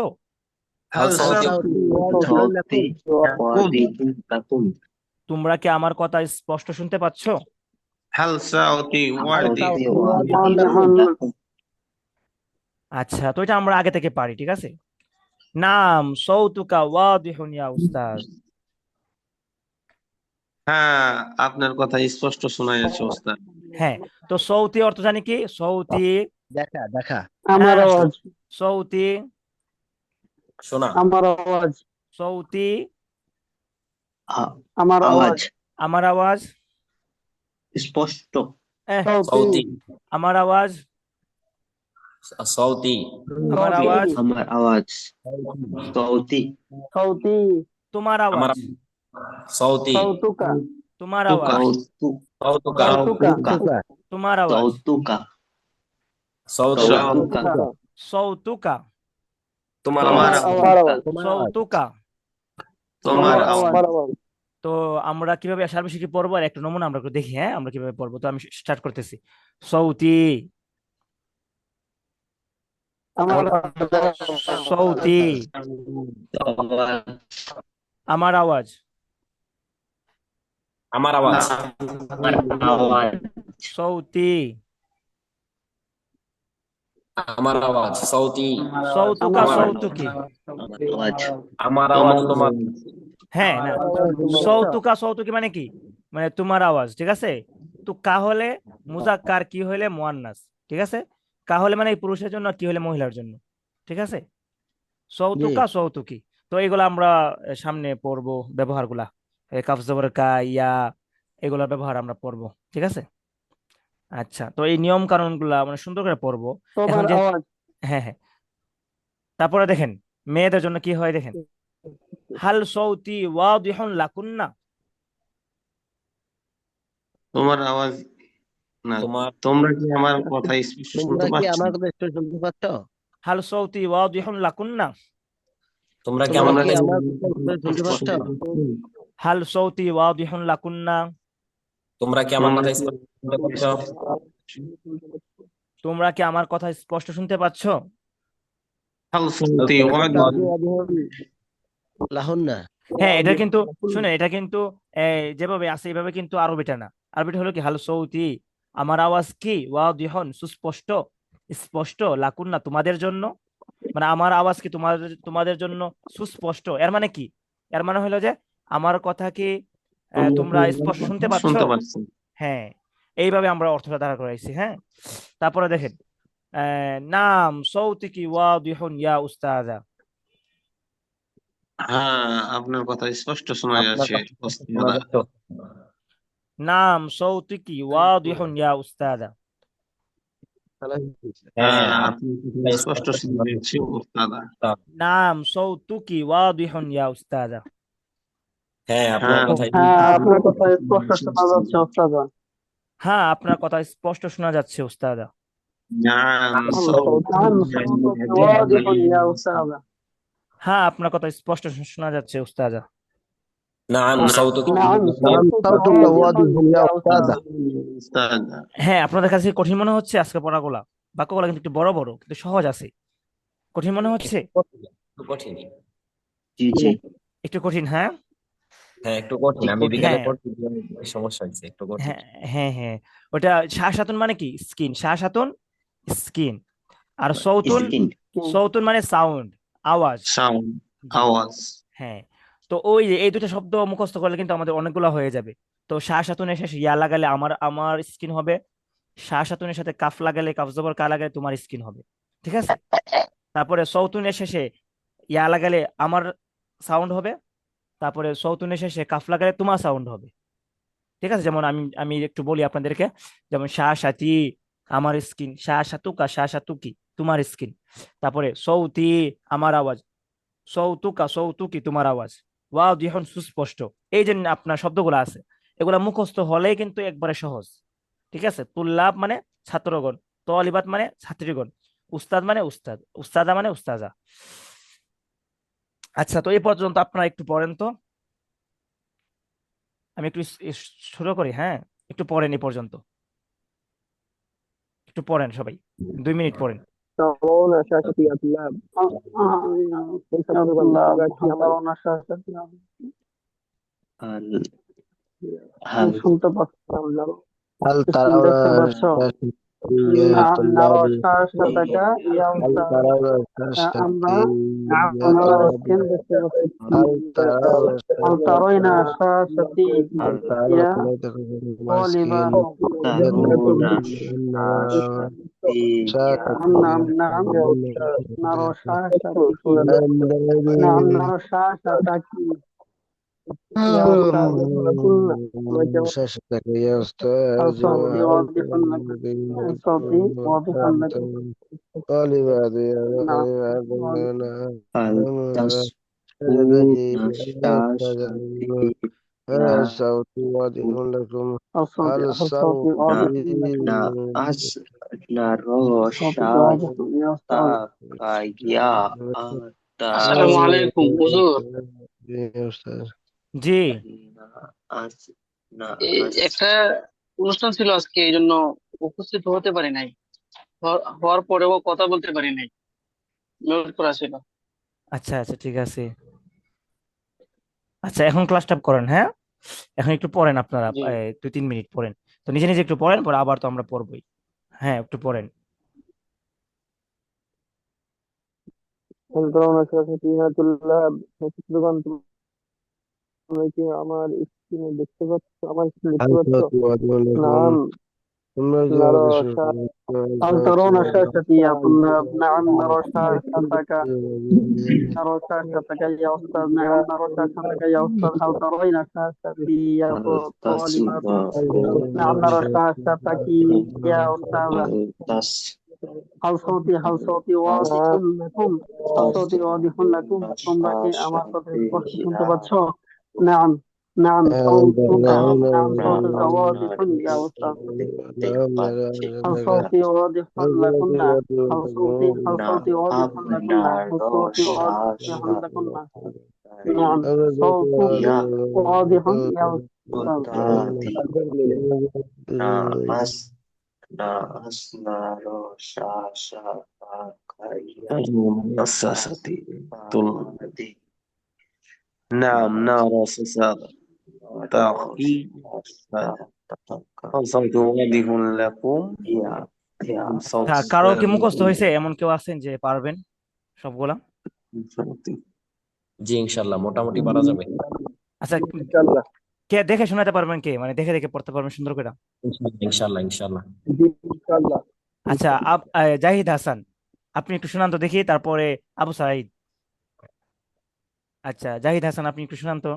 هل هل صوتي সৌতি يعقوب ওয়াদিহুন লাকুম, তোমরা কি আমার কথা স্পষ্ট শুনতে পাচ্ছ? هل صوتي واضح সৌতি ওয়াদিহুন লাকুম। আচ্ছা, তো এটা আমরা আগে থেকে পারি, ঠিক আছে? নাম সৌতুকা ওয়াদিহুন ইয়া উস্তাদ। হ্যাঁ আপনার কথা স্পষ্ট শোনা যাচ্ছে ওস্তাদ হ্যাঁ, তো সৌতি অর্থ জানি কি? সৌতি, দেখা দেখা হ্যাঁ, সৌতি, শোনা সৌতি, আওয়াজ আমার আওয়াজ, স্পষ্ট, صوتي আমার আওয়াজ, صوتي আমার আওয়াজ, আমার আওয়াজ, সৌতি তোমার আমার আওয়াজ, صوتي তোমার আওয়াজ, صوتك তুকা তোমার আওয়াজ, সৌতুকা صوتك সৌতুকা সৌতুকা, তোমার তোমার আওয়াজ সৌতুকা। তোমার আওয়াজ তো আমরা কিভাবে সার্বশিকি পড়বো আর একটা নমুনা আমরা একটু দেখি। হ্যাঁ, আমরা কিভাবে পড়বো, তো আমি স্টার্ট করতেছি। সৌতি, সৌতি, আমার আওয়াজ, আমার আওয়াজ আমার আওয়াজ, সৌতি, আমার আওয়াজ صوتي সৌতুকা, আমার সৌতুকি। আমার আওয়াজ, আমার আওয়াজ তোমার হ্যাঁ, না, সৌতুকা সৌতুকি মানে কি? মানে তোমার আওয়াজ, ঠিক আছে? তো কা হলে মুজাক্কার, কি হলে মুয়ান্নাস, ঠিক আছে? কা হলে মানে এই পুরুষের জন্য, আর কি হলে মহিলার জন্য, ঠিক আছে? সৌতুকা সৌতুকি। তো এগুলো আমরা সামনে পড়বো, ব্যবহারগুলা, কাফ জবর কা, ইয়া, এগুলোর ব্যবহার আমরা পড়বো, ঠিক আছে? আচ্ছা, তো এই নিয়ম কানুন গুলা মানে সুন্দর করে পড়বো এখন যে। হ্যাঁ হ্যাঁ, তারপরে দেখেন মেয়েদের জন্য কি হয়, দেখেন, হাল সৌতি ওয়াদিহুন লাকুন্না, তোমার আওয়াজ না তোমার তোমরা কি আমার কথা স্পষ্ট শুনতে তোমরা কি পাচ্ছ আমার কথা স্পষ্ট শুনতে পাচ্ছ? হাল সৌতি ওয়াদিহুন লাকুন্না, তোমরা কি তোমরা আমার কি কথা আমার কথা স্পষ্ট শুনতে পাচ্ছ? হাল সৌতি ওয়াদিহুন লাকুন্না, তোমরা কি আমার কথা স্পষ্ট শুনতে পাচ্ছ তোমরা কি আমার কথা স্পষ্ট শুনতে পাচ্ছ? هل صوتي واضح লাহুন্না হ্যাঁ, এটা কিন্তু শুনে, এটা কিন্তু যেভাবে আছে এইভাবে কিন্তু আরবিটা না। আরবিটা হলো কি, হাল সৌতি, আমার আওয়াজ কি, ওয়াদিহুন সুস্পষ্ট, স্পষ্ট, লাকুন্না তোমাদের জন্য, মানে আমার আওয়াজ কি তোমাদের তোমাদের জন্য সুস্পষ্ট। এর মানে কি? এর মানে হলো যে আমার কথা কি তোমরা স্পষ্ট শুনতে পাচ্ছ? শুনতে পাচ্ছি হ্যাঁ, এইভাবে আমরা অর্থটা দ্বারা করাইছি। হ্যাঁ, তারপরে দেখেন, নাম সৌতিকি ওয়াদিহুন ইয়া উস্তাদা, হ্যাঁ আপনার কথা স্পষ্ট শোনা আপনার যাচ্ছে কথা শোনা ওস্তাদ যাচ্ছে? নাম সৌতিকি ওয়াদিহুন ইয়া উস্তাদা, হ্যাঁ আপনার কথা স্পষ্ট শোনা যাচ্ছে ওস্তাদ নাম সৌতুকি ওয়াদিহুন ইয়া উস্তাদা। হ্যাঁ আপনার হ্যাঁ কথাই আপনার কথা স্পষ্ট শোনা যাচ্ছে ওস্তাদ হ্যাঁ, আপনার কথা স্পষ্ট শোনা যাচ্ছে উস্তাদা। نعم صوتي واضح يا أستاذ হ্যাঁ, আপনার কথা স্পষ্ট শোনা যাচ্ছে উস্তাদা। নাম صوتك صوتك واضح يا أستاذ. أستاذ হ্যাঁ, আপনাদের কাছে কঠিন মনে হচ্ছে আজকে পড়াগুলা? বাক্যগুলা কিন্তু একটু বড় বড়, কিন্তু সহজ আছে। কঠিন মনে হচ্ছে? একটু কঠিন, একটু কঠিনই। জি জি একটু কঠিন, হ্যাঁ। হ্যাঁ একটু কঠিন, জি আমি কঠিন। বিকালে হ্যাঁ, পড়তে গিয়ে অনেক সমস্যা হয়েছে, একটু কঠিন। হ্যাঁ, হ্যাঁ, হ্যাঁ। ওটা শাহ সাতুন মানে কি? স্কিন, শাহ সাতুন স্কিন। আর সৌতুন, স্কিন। সৌতুন মানে সাউন্ড, আওয়াজ। সাউন্ড, জি, আওয়াজ। হ্যাঁ। তো ওই যে এই দুটো শব্দ মুখস্থ করলে কিন্তু আমাদের অনেকগুলো হয়ে যাবে। তো শাহ সাতুনের শেষে ইয়া লাগালে আমার আমার স্কিন হবে, শাহ সাতুনের সাথে কাফ লাগালে, কাফ জবর কা লাগালে তোমার স্কিন হবে। ঠিক আছে। তারপরে সৌতুনের শেষে ইয়া লাগালে আমার সাউন্ড হবে, তারপরে সৌতুনের শেষে কাফ লাগালে তোমার সাউন্ড হবে। ঠিক আছে। যেমন আমি আমি একটু বলি আপনাদেরকে, যেমন শাহ সাথী আমার স্কিন, শাহ সাতুকা শাহ সাতুকি তোমার স্কিন। তারপরে সৌতি আমার আওয়াজ, সৌতুকা সৌতুকি তোমার আওয়াজ। ওয়াও এখন সুস্পষ্ট। এই যে আপনার শব্দগুলো আছে, এগুলা মুখস্থ হলেই কিন্তু একবারে সহজ। ঠিক আছে। তুল্লাব মানে ছাত্রগণ, তলিবাত মানে ছাত্রীগণ, উস্তাদ মানে উস্তাদ, উস্তাদা মানে উস্তাজা। আচ্ছা, তো এই পর্যন্ত আপনারা একটু পড়েন তো। আমি একটু শুরু করি, হ্যাঁ। একটু পড়েন এই পর্যন্ত, একটু পড়েন সবাই, 2 মিনিট পড়েন। ترون أشعة اللاب ليس طلاب ترون أشعة اللاب হাল হাল শুনতে পাচ্ছেন না هل ترون দেখতে পাচ্ছ নারো শাশাতাকা ইয়া হাল উস্তাদ আমরা আমরা স্ক্রিন দেখতে পাচ্ছি هل ترون শাশাতি হাল ইয়া طالبات তারুনা শাতিয়া نعم نعم نرى شاشتك نعم نرى شاشتك يا أستاذ شاشتك يا أستاذ الصوت واضح لك الصوت واضح لك طالبات يا نعم طالبات হাল তাসকুনা শাশাতি الصوت واضح لكم الصوت الصوت واضح لك না আস নারো الصوت واضح يا أستاذ শাশাতা ইয়া আতা আসসালামু আলাইকুম হুজুর। يا أستاذ জি। না আস না এই আস একটা অনুষ্ঠান ছিল আজকে, এই জন্য উপস্থিত হতে পারি নাই। হওয়ার পরেও কথা বলতে পারি নাই, মিউট করা ছিল। আচ্ছা, আচ্ছা, ঠিক আছে। আচ্ছা, এখন ক্লাসটা করেন, হ্যাঁ। এখন একটু পড়েন আপনারা, জি। 2-3 মিনিট পড়েন। তো নিজে নিজে একটু পড়েন, পরে আবার তো আমরা পড়বই। হ্যাঁ, একটু পড়েন। هل ترون شاشتها طلاب شكرا তোমরা কি আমার স্ক্রিনে দেখতে পাচ্ছ আমার স্ক্রিন দেখতে পাচ্ছ الصوت واضح لكم نعم ثم نرى جاء هل ترون شاشتي يا طلاب نعم نرى شاشتك نرى شاشتك يا أستاذ نعم نرى شاشتك يا أستاذ هل ترين شاشتي يا হাল طالبات তাসমাউনা نعم نرى شاشتك يا أستاذة হাল তাস هل صوتي واضح لكم صوتي واضح لكم তোমরা কি আমার কথা শাশাতি স্পষ্ট শুনতে ইয়া পাচ্ছ نعم نعم صوتك نعم আমরা صوتك واضح আপনার يا أستاذ স্ক্রিন দেখতে পাচ্ছি هل صوتي واضح لكن هل না صوتي واضح لكن আপনার هل صوتي واضح لكن نعم শাশাতি صوتك ইয়া واضح يا أستاذ উত্তাদি না আস না আসনারো শাশাতা ইয়া مؤسسة طلاب. আদি نعم نرى سسادة تأخذ الصوت واضح لكم ইয়া ইয়া الصوت কারো কি মুখস্থ হয়েছে? এমন কেউ আছেন যে পারবেন সবগুলা? জি ইনশাল্লাহ মোটামুটি পারা যাবে। আচ্ছা, ইনশাআল্লাহ কে দেখে শোনাতে পারবেন? কে মানে দেখে দেখে পড়তে পারবেন সুন্দর করে? ইনশাল্লাহ ইনশাল্লাহ। ইনশাআল্লাহ আচ্ছা, জাহিদ হাসান, আপনি একটু শুনান তো দেখি, তারপরে আবু সাইদ। আচ্ছা, জাহিদ হাসান, আপনি একটু শুনান তো।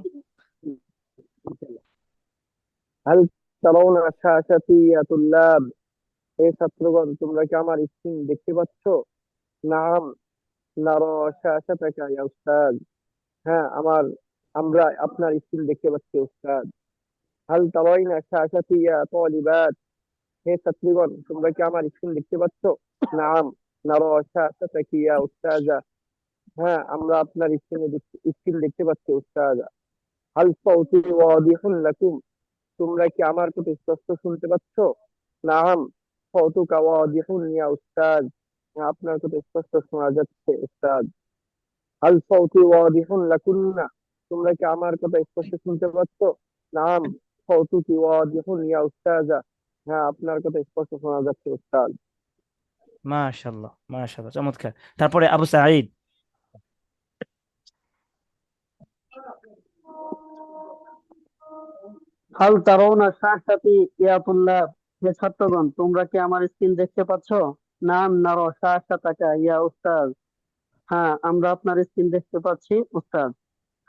هل ترون شاشتي يا طلاب হে ছাত্রগণ তোমরা কি আমার স্ক্রিন দেখতে পাচ্ছ নাম নারো শাশাতাকা ইয়া উস্তাদ হ্যাঁ আমরা আপনার স্ক্রিন দেখতে পাচ্ছি উস্তাদ হাল তারাইনা শাশাতি ইয়া তালিবাত হে ছাত্রীগণ তোমরা কি আমার স্ক্রিন দেখতে পাচ্ছ নাম নারো শাশাতাকি ইয়া উস্তাজা হ্যাঁ আমরা আপনার স্ক্রিন দেখতে পাচ্ছি উস্তাজা হাল সাউতি ওয়াদিহুন লাকুম তোমরা কি আমার কথা স্পষ্ট শুনতে পাচ্ছ নাম সাউতুকা ওয়াদিহুন ইয়া উস্তাদ আপনার কথা স্পষ্ট শোনা যাচ্ছে উস্তাদ। হাল সাউতি ওয়াদিহুন লাকুন্না, তোমরা কি আমার কথা স্পষ্ট শুনতে পাচ্ছ? নাম, সাউতুকি ওয়াদিহুন ইয়া উস্তাজা, হ্যাঁ আপনার কথা স্পষ্ট শোনা যাচ্ছে উস্তাদ। মাশাল্লাহ, মাশাল্লাহ, চমৎকার। তারপরে আবু সাঈদ। হাল তারাউনা শাশাতি ইয়া তুল্লাব, হে ছাত্রগণ তোমরা কি আমার স্ক্রিন দেখতে পাচ্ছ? নাম নারো শাশাতাকা ইয়া উস্তাদ, হ্যাঁ আমরা আপনার স্ক্রিন দেখতে পাচ্ছি উস্তাদ।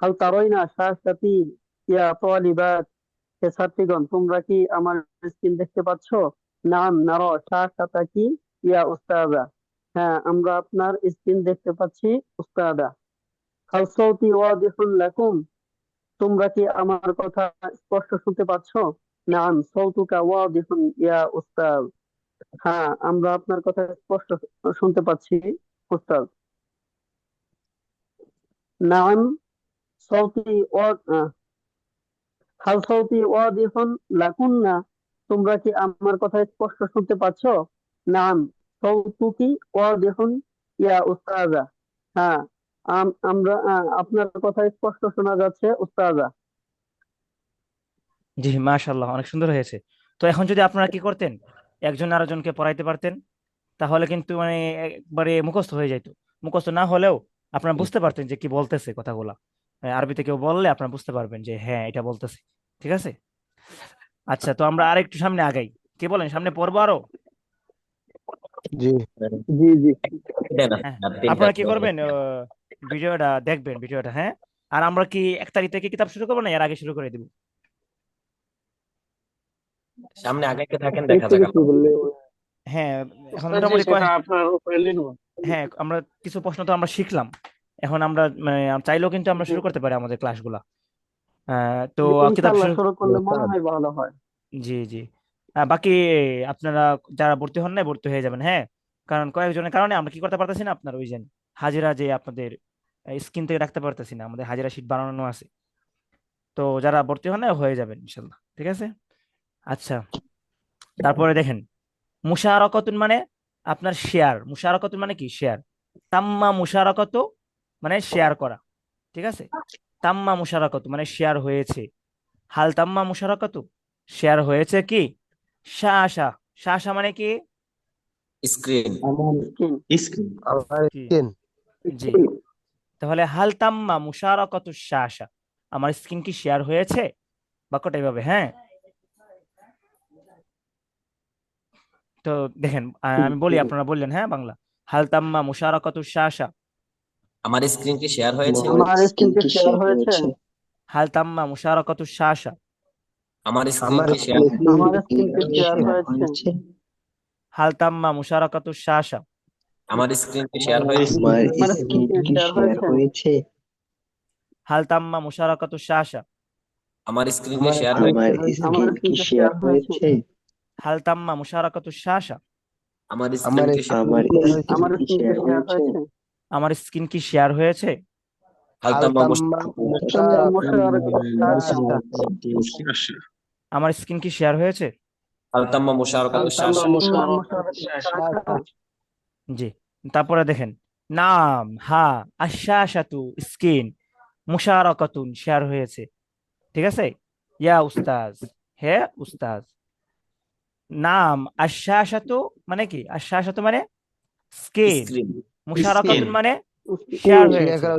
হাল তারাইনা শাশাতি ইয়া তালিবাত, হে ছাত্রীগণ তোমরা কি আমার স্ক্রিন দেখতে পাচ্ছ? নাম নারো শাশাতাকি ইয়া উস্তাদা, হ্যাঁ আমরা আপনার স্ক্রিন দেখতে পাচ্ছি উস্তাদা। হাল সাউতি ওয়াদিহুল লাকুম, তোমরা কি আমার কথা স্পষ্ট শুনতে পাচ্ছ? নাম সৌতুকা ওয়াদিহুন ইয়া উস্তাদ, হ্যাঁ আমরা আপনার কথা স্পষ্ট শুনতে পাচ্ছি উস্তাদ। নাম সৌতি হাল সৌতি ওয়াদিহুন লাকুন্না, তোমরা কি আমার কথা স্পষ্ট শুনতে পাচ্ছ? নাম সৌতুকি ওয়াদিহুন ইয়া উস্তাদা, হ্যাঁ আমরা আপনার কথা স্পষ্ট শোনা যাচ্ছে উস্তাদা। জি, মাশাল্লাহ, অনেক সুন্দর হয়েছে। তো এখন যদি আপনারা কি করতেন, একজন আরেকজনকে পড়াইতে পারতেন, তাহলে কিন্তু মানে একবারে মুখস্থ হয়ে যাইতো। মুখস্থ না হলেও আপনারা বুঝতে পারতেন যে কি বলতেছে কথাগুলা। আরবিতে কেউ বললে আপনারা বুঝতে পারবেন যে হ্যাঁ এটা বলতেছে। ঠিক আছে। আচ্ছা, তো আমরা আর একটু সামনে আগাই। কি বলেন, সামনে পড়বো আরো? জি। জি জি। দেন হ্যাঁ, আর তিনটা আপনারা কি আছে। করবেন, ভিডিওটা দেখবেন, ভিডিওটা। হ্যাঁ, আর আমরা কি 1 তারিখ থেকে কিতাব শুরু করবো না এর আগে শুরু করে দিব? সামনে আগাইতে থাকেন, এর দেখা যাক থেকে শুরু আপনার। করলে হ্যাঁ, এখন উস্তাদ জি মোটামুটি সেটা আপনার উপরে নির্ভর। হ্যাঁ, আমরা কিছু প্রশ্ন তো আমরা শিখলাম। এখন আমরা মানে চাইলেও কিন্তু আমরা শুরু করতে পারি আমাদের ক্লাসগুলা। তো কিতাব ইনশাল্লাহ শুরু। শুরু করলে মনে উস্তাদ, হয় ভালো হয়। জি জি। বাকি আপনারা যারা ভর্তি হন নাই ভর্তি হয়ে যাবেন, হ্যাঁ। কারণ কয়েকজনের কারণে আমরা কি করতে পারতেছি না, আপনার ওই যে হাজিরা যে আপনাদের স্ক্রিন থেকে রাখতে পারতেছি না, আমাদের হাজিরা শীট বানানো আছে। তো যারা ভর্তি হন নাই হয়ে যাবেন ইনশাল্লাহ, ঠিক আছে। আচ্ছা, তারপরে দেখেন, মুশারাকাতুন মানে আপনার শেয়ার। মুশারাকাতুন মানে কি? শেয়ার। তাম্মা মুশারাকাতু মানে শেয়ার করা। ঠিক আছে। তাম্মা মুশারাকাতু মানে শেয়ার হয়েছে। হাল তাম্মা মুশারাকাতু, শেয়ার হয়েছে কি? শাসা, শাসা মানে কি? স্ক্রিন। আমার স্ক্রিন। স্ক্রিন। আমার কি? স্কিন। জি। তাহলে হাল তাম্মা মুশারাকাতু শাসা, আমার স্ক্রিন কি শেয়ার হয়েছে? বাক্যটা এইভাবে, হ্যাঁ। তো দেখেন, আমি বলি আপনারা বললেন, হ্যাঁ, বাংলা। হাল তাম্মা মুশারাকাতু শাসা, আমার স্ক্রিন কি শেয়ার হয়েছে? আমার স্ক্রিন কি শেয়ার হয়েছে? হাল তাম্মা মুশারাকাতু শাসা, আমার স্ক্রিন আমার কি শেয়ার? আমার স্ক্রিন কি শেয়ার হয়েছে? হাল তাম্মা মুশারাকাতু শাসা, আমার স্ক্রিন কি শেয়ার আমার হয়েছে? আমার স্ক্রিন স্ক্রিন কি শেয়ার হয়েছে? হাল তাম্মা মুশারাকাতু শাসা, আমার স্ক্রিন কি আমার শেয়ার স্কিন হয়েছে? আমার স্ক্রিন কি শেয়ার হয়েছে? হাল তাম্মা মুশারাকাতু শাসা, আমার স্ক্রিন আমার কি শেয়ার? আমার স্ক্রিন কি শেয়ার হয়েছে? আমার স্ক্রিন কি শেয়ার হয়েছে? হালতাম্মা হালতাম্মা তাম্মা মুশারাকাতু মুশারাকাতু, আমার স্ক্রিন কি শেয়ার হয়েছে? হালতাম্মা মুশারাকাতু তাম্মা শাসা। মুশারাকাতু। জি। তারপরে দেখেন, নাম, হা, আশাশাতু স্ক্রিন, মুশারাকাতুন শেয়ার হয়েছে। ঠিক আছে। ইয়া উস্তাজ, হে উস্তাজ। নাম আশাশাতু মানে কি? আশাশাতু মানে স্ক্রিন। স্ক্রিন। মুশারাকাতুন মানে শেয়ার স্ক্রিন। শেয়ার হয়েছে। করা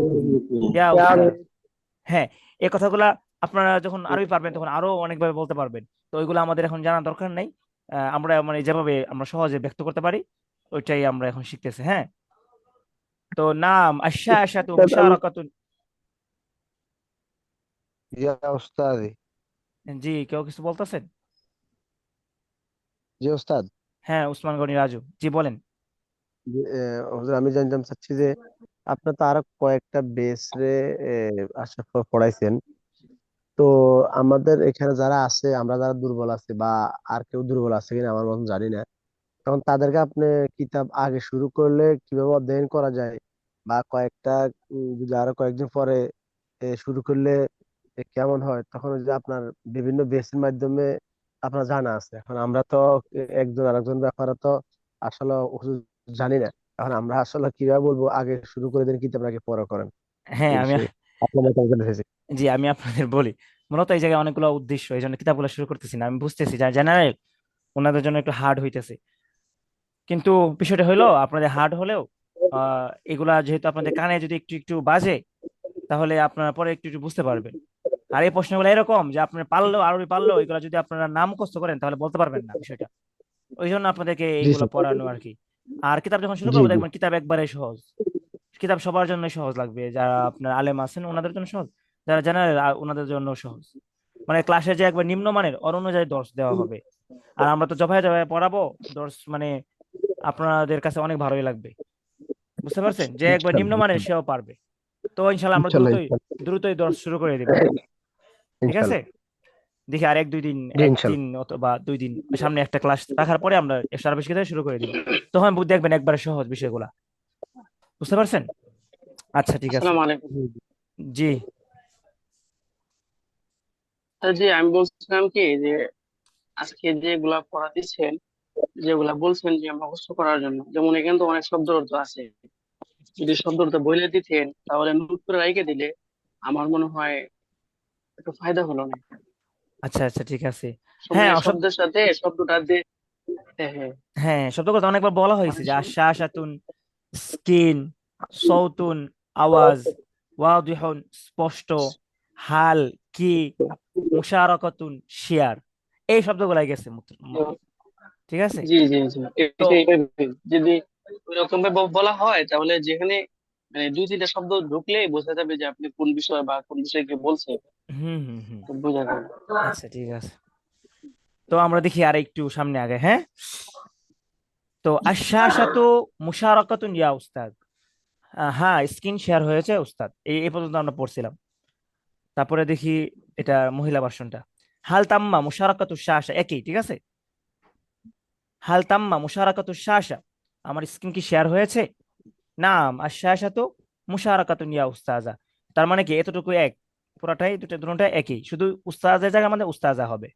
ইয়া শেয়ার উস্তাজ। হ্যাঁ, এই কথাগুলা আপনারা যখন আরবি পারবেন তখন আরো অনেকভাবে বলতে পারবেন। তো ওইগুলো আমাদের এখন জানার দরকার নাই। আমরা মানে যেভাবে আমরা সহজে ব্যক্ত করতে পারি ওইটাই আমরা এখন শিখতেছি, হ্যাঁ। তো নাম আশাশাতু আমি মুশারাকাতুন। ইয়া উস্তাদ। জি, কেউ কিছু বলতেছেন? জি উস্তাদ। হ্যাঁ, উসমান গনি রাজু, জি বলেন। হুজুর, আমি জানতাম চাচ্ছি যে আপনার তো আরো কয়েকটা বেস রে আশা পড়াইছেন। তো আমাদের এখানে যারা আছে, আমরা যারা দুর্বল আছে বা আর কেউ দুর্বল আছে কিনা আমার মতন জানি না, তখন তাদেরকে আপনি কিতাব আগে শুরু করলে কিভাবে অধ্যয়ন করা যায়, বা কয়েকটা যদি আরো কয়েকদিন পরে শুরু করলে কেমন হয়, তখন ওই যে আপনার বিভিন্ন বেসের মাধ্যমে আপনার জানা আছে। এখন আমরা তো একজন আরেকজন ব্যাপারে তো আসলে জানি না। এখন আমরা আসলে কিভাবে বলবো, আগে শুরু করে দেন কিন্তু আপনাকে পড়া করেন হ্যাঁ এই আমি বিষয়ে আপনার মতামত এসেছে। জি আমি আপনাদের বলি, মূলত এই জায়গায় অনেকগুলো উদ্দেশ্য, এই জন্য কিতাবগুলো শুরু করতেছি না। আমি বুঝতেছি যে জেনারেল ওনাদের জন্য একটু হার্ড হইতেছে, কিন্তু বিষয়টা হলো আপনাদের হার্ড হলেও এগুলা যেহেতু আপনাদের কানে যদি একটু একটু বাজে, তাহলে আপনারা পরে একটু একটু বুঝতে পারবেন। আর এই প্রশ্নগুলো এরকম যে আপনার পারলেও আরবি পারলেও এগুলো যদি আপনারা না মুখস্থ করেন তাহলে বলতে পারবেন না বিষয়টা। ওই জন্য আপনাদেরকে জি এইগুলো স্যার। পড়ানো আর কি। আর কিতাব যখন শুরু জি করবো জি। দেখবেন কিতাব একবারে সহজ। কিতাব সবার জন্য সহজ লাগবে, যারা আপনার আলেম আছেন ওনাদের জন্য সহজ, যারা জেনারেল ওনাদের জন্য সহজ। মানে ক্লাসে যে একবার নিম্নমানের ওর অনুযায়ী দর্শ দেওয়া হবে। আর আমরা তো জবাই জবাই পড়াবো, দর্শ মানে আপনাদের কাছে অনেক ভালোই লাগবে। বুঝতে পারছেন, যে একবার ইনশাল্লাহ নিম্নমানের সেও পারবে। তো ইনশাল্লাহ আমরা ইনশাল্লাহ দ্রুতই দ্রুতই দর্শ শুরু করে দিব। ঠিক আছে, ইনশাল্লাহ। দেখি আর এক দুই দিন, জি একদিন ইনশাল্লাহ। অথবা 2 দিন সামনে একটা ক্লাস রাখার পরে আমরা সারা বেশি শুরু করে দিব। তখন দেখবেন একবারে সহজ বিষয়গুলা। বুঝতে পারছেন? আচ্ছা ঠিক আছে। আসসালামু আলাইকুম। জি জি। জি জি আমি বলছিলাম কি যে আজকে যেগুলা পড়া দিচ্ছেন, যেগুলা বলছেন যে মুখস্থ করার জন্য, যেমন এখানে তো অনেক শব্দ অর্থ আছে, যদি শব্দ অর্থ বলে দিতেন তাহলে নোট করে রেখে দিলে আমার মনে হয় একটু ফায়দা হলো না। আচ্ছা আচ্ছা ঠিক আছে। মানে হ্যাঁ শব্দের সাথে শব্দটা দিয়ে, হ্যাঁ হ্যাঁ, হ্যাঁ শব্দ কথা অনেকবার বলা হয়েছে মানে যে আশা আশাতুন, স্কিন, সৌতুন আওয়াজ, ওয়াদিহুন স্পষ্ট, হাল কি, মুশারাকাতুন শেয়ার, এই শব্দগুলাই গেছে ঠিক আছে। জি জি জি, তো এইভাবে যদি ওইরকম ভাবে বলা হয় তাহলে যেখানে মানে দুই তিনটা শব্দ ঢুকলেই বোঝা যাবে যে আপনি কোন বিষয় বা কোন বিষয়কে বলছেন, হুম হুম হুম তো বোঝা যাবে। আচ্ছা ঠিক আছে। তো আমরা দেখি আর একটু সামনে আগে, হ্যাঁ। তো আশাশাতু মুশারাকাতুন ইয়া উস্তাদ। হ্যাঁ স্ক্রিন শেয়ার হয়েছে উস্তাদ, এই পর্যন্ত আমরা পড়ছিলাম। তারপরে দেখি এটা মহিলা ভার্সনটা। হাল তাম্মা মুশারাকাতু শাশা, একই ঠিক আছে। হাল তাম্মা মুশারাকাতু শাশা, আমার স্ক্রিন কি শেয়ার হয়েছে? নাম আশাশাতু মুশারাকাতুন ইয়া উস্তাজা। তার মানে কি এতটুকু এক, পুরাটাই দুটোটাই একই, শুধু উস্তাজের জায়গায় আমাদের উস্তাজা হবে।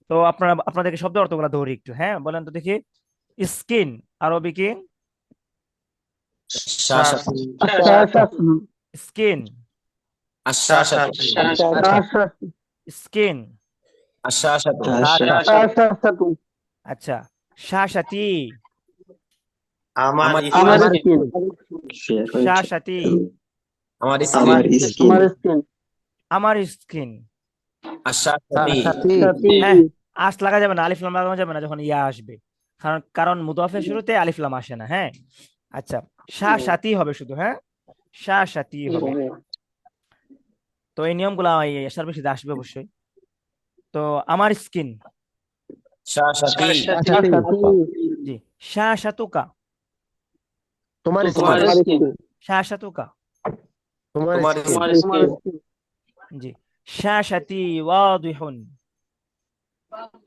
তো আপনারা আপনাদেরকে শব্দ অর্থগুলো ধরি একটু, হ্যাঁ বলেন তো দেখি। স্কিন আরবি কি? শাসা স্কিন, আশাশা স্কিন। আশাশা আচ্ছা শাসাতি, আমার আমার আমার স্কিন স্কিন, শেয়ার হয়েছে শাসাতি, আমার আমার স্কিন স্কিন আমার স্কিন, আমার স্কিন। আশাশাতি সাথী। সাথী, হ্যাঁ আস লাগা যাবে না, আলিফ লাম লাগানো যাবে না যখন ইয়া আসবে, কারণ কারণ মুদাফের শুরুতে আলিফ লাম আসে না, হ্যাঁ। আচ্ছা শাসাতি হবে শুধু, হ্যাঁ শাসাতি হবে। তো এই নিয়মগুলা এসার বেশি আসবে অবশ্যই। তো আমার স্কিন, শাসাতি সাথী, জি শাসাতুকা, তোমার তোমার স্কিন। স্কিন, শাসাতুকা, তোমার তোমার স্কিন। তোমার স্কিন স্কিন, জি শাসাতি ওয়াদিহুন,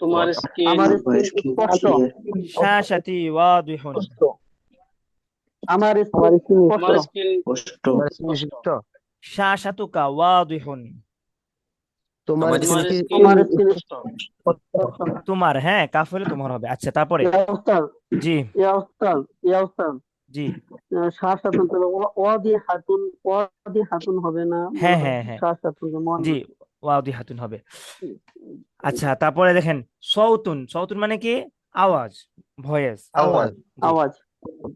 তোমার স্কিন আমার স্পষ্ট, স্কিন ক্লিয়ার শাসাতি ওয়াদিহুন, আমার স্কিন স্পষ্ট তোমার স্কিন স্পষ্ট। শাসাতুকা ওয়াদিহুন। তোমার আমার স্কিন কি তোমার স্কিন স্পষ্ট। তোমার, হ্যাঁ কাফ হলে তোমার হবে। আচ্ছা তারপরে ইয়া উস্তাদ, জি ইয়া উস্তাদ, জি শাসাতুন তাহলে ও দিয়ে হাতুন হবে না, হ্যাঁ মনে হয় হ্যাঁ হ্যাঁ শাসাতুন যেমন। জি ওয়াদি হাতুন হবে। আচ্ছা তারপরে দেখেন সৌতুন, সৌতুন মানে কি? আওয়াজ, ভয়েস। আওয়াজ। জি আওয়াজ,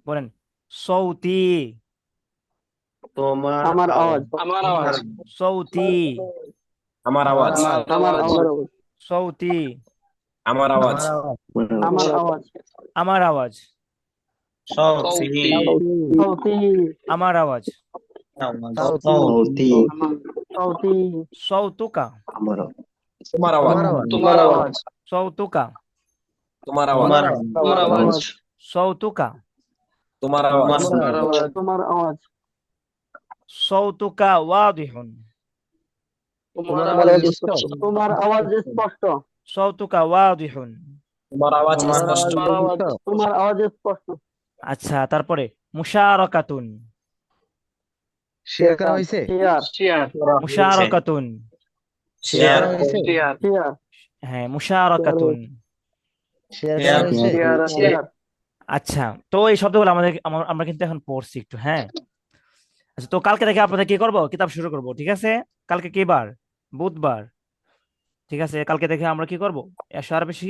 বলেন সৌতি, তোমার আমার আওয়াজ আওয়াজ, আমার আওয়াজ, সৌতি, আমার আওয়াজ আমার আওয়াজ, সৌতি, আমার আওয়াজ আমার আওয়াজ, আমার আওয়াজ, সৌতি সৌতি, আমার আওয়াজ, সৌতি সৌতি, সৌতুকা, আমার তোমার আওয়াজ তোমার আওয়াজ। তোমার আওয়াজ, সৌতুকা, তোমার আওয়াজ তোমার আওয়াজ, সৌতুকা, তোমার আওয়াজ তোমার আওয়াজ, সৌতুকা ওয়াদিহুন, তোমার তোমার আওয়াজ আওয়াজ স্পষ্ট, স্পষ্ট। তোমার আওয়াজ স্পষ্ট, সৌতুকা ওয়াদিহুন। তোমার আওয়াজ তোমার স্পষ্ট আওয়াজ স্পষ্ট। তোমার আওয়াজ স্পষ্ট। আচ্ছা তারপরে মুশারাকাতুন, শেয়ার করা হয়েছে। শেয়ার, মুশারাকাতুন, শেয়ার করা হয়েছে। শেয়ার, হ্যাঁ মুশারাকাতুন। শেয়ার করা হয়েছে। শেয়ার, আচ্ছা, তো এই শব্দগুলো আমরা কিন্তু এখন পড়ছি একটু, হ্যাঁ। আচ্ছা, তো কালকে থেকে আপনাদের কি করব, কিতাব শুরু করব, ঠিক আছে? কালকে কি বার? বুধবার। ঠিক আছে, কালকে থেকে আমরা কি করব, 100 বেশি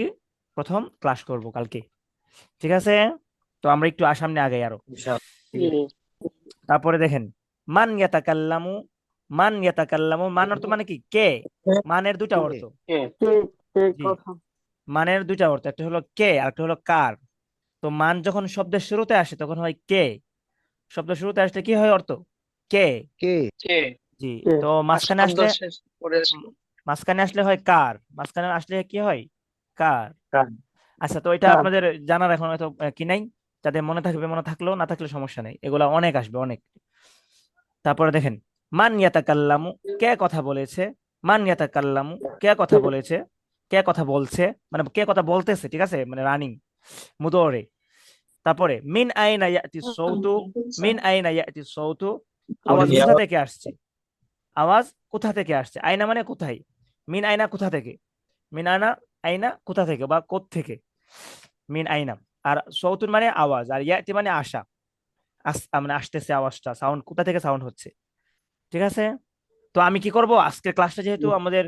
প্রথম ক্লাস করব কালকে, ঠিক আছে? তো আমরা একটু সামনে আগাই আরো, ঠিক আছে? তারপরে দেখেন, মান ইয়াতাকাল্লামু, মান ইয়াতাকাল্লামু, মান অর্থ মানে কি, কে। মানের দুটা অর্থ। কে কে জি, কথা মানের দুটা অর্থ, একটা হলো কে আর একটা হলো কার। তো মান যখন শব্দের শুরুতে আসে তখন হয় কে, শব্দের শুরুতে আসলে কি হয় অর্থ, কে। কে জি। কে তো মাঝখানে আসলে, উম, মাঝখানে আসলে হয় কার, মাঝখানে আসলে কি হয়, কার। আচ্ছা, তো এটা কার আপনাদের জানার এখন হয়তো কি নাই, যাদের মনে থাকবে মনে থাকলেও, না থাকলে সমস্যা নেই, এগুলা অনেক আসবে, অনেক। তারপরে দেখেন, মান ইয়াতাকাল্লামু, কে কথা বলেছে। মান ইয়াতাকাল্লামু, কে কথা কে বলেছে, কে কথা বলছে, মানে কে কথা বলতেছে, ঠিক আছে, মানে রানিং, মুদরে। তারপরে মিন আইনা ইয়াতি সৌতু, মিন আইনা ইয়াতি সৌতু, আওয়াজ কোথা থেকে আসছে, আওয়াজ কোথা থেকে আসছে। আইনা মানে কোথায়, মিন আইনা কোথা থেকে, মিন আইনা, আইনা কোথা থেকে বা কোথ থেকে, মিন আইনা। আর সৌতুন মানে আওয়াজ, আর ইয়াতি মানে আসা, মানে আসতেছে আওয়াজটা, সাউন্ড কোথা থেকে সাউন্ড হচ্ছে, ঠিক আছে? তো আমি কি করব, আজকের ক্লাসটা যেহেতু আমাদের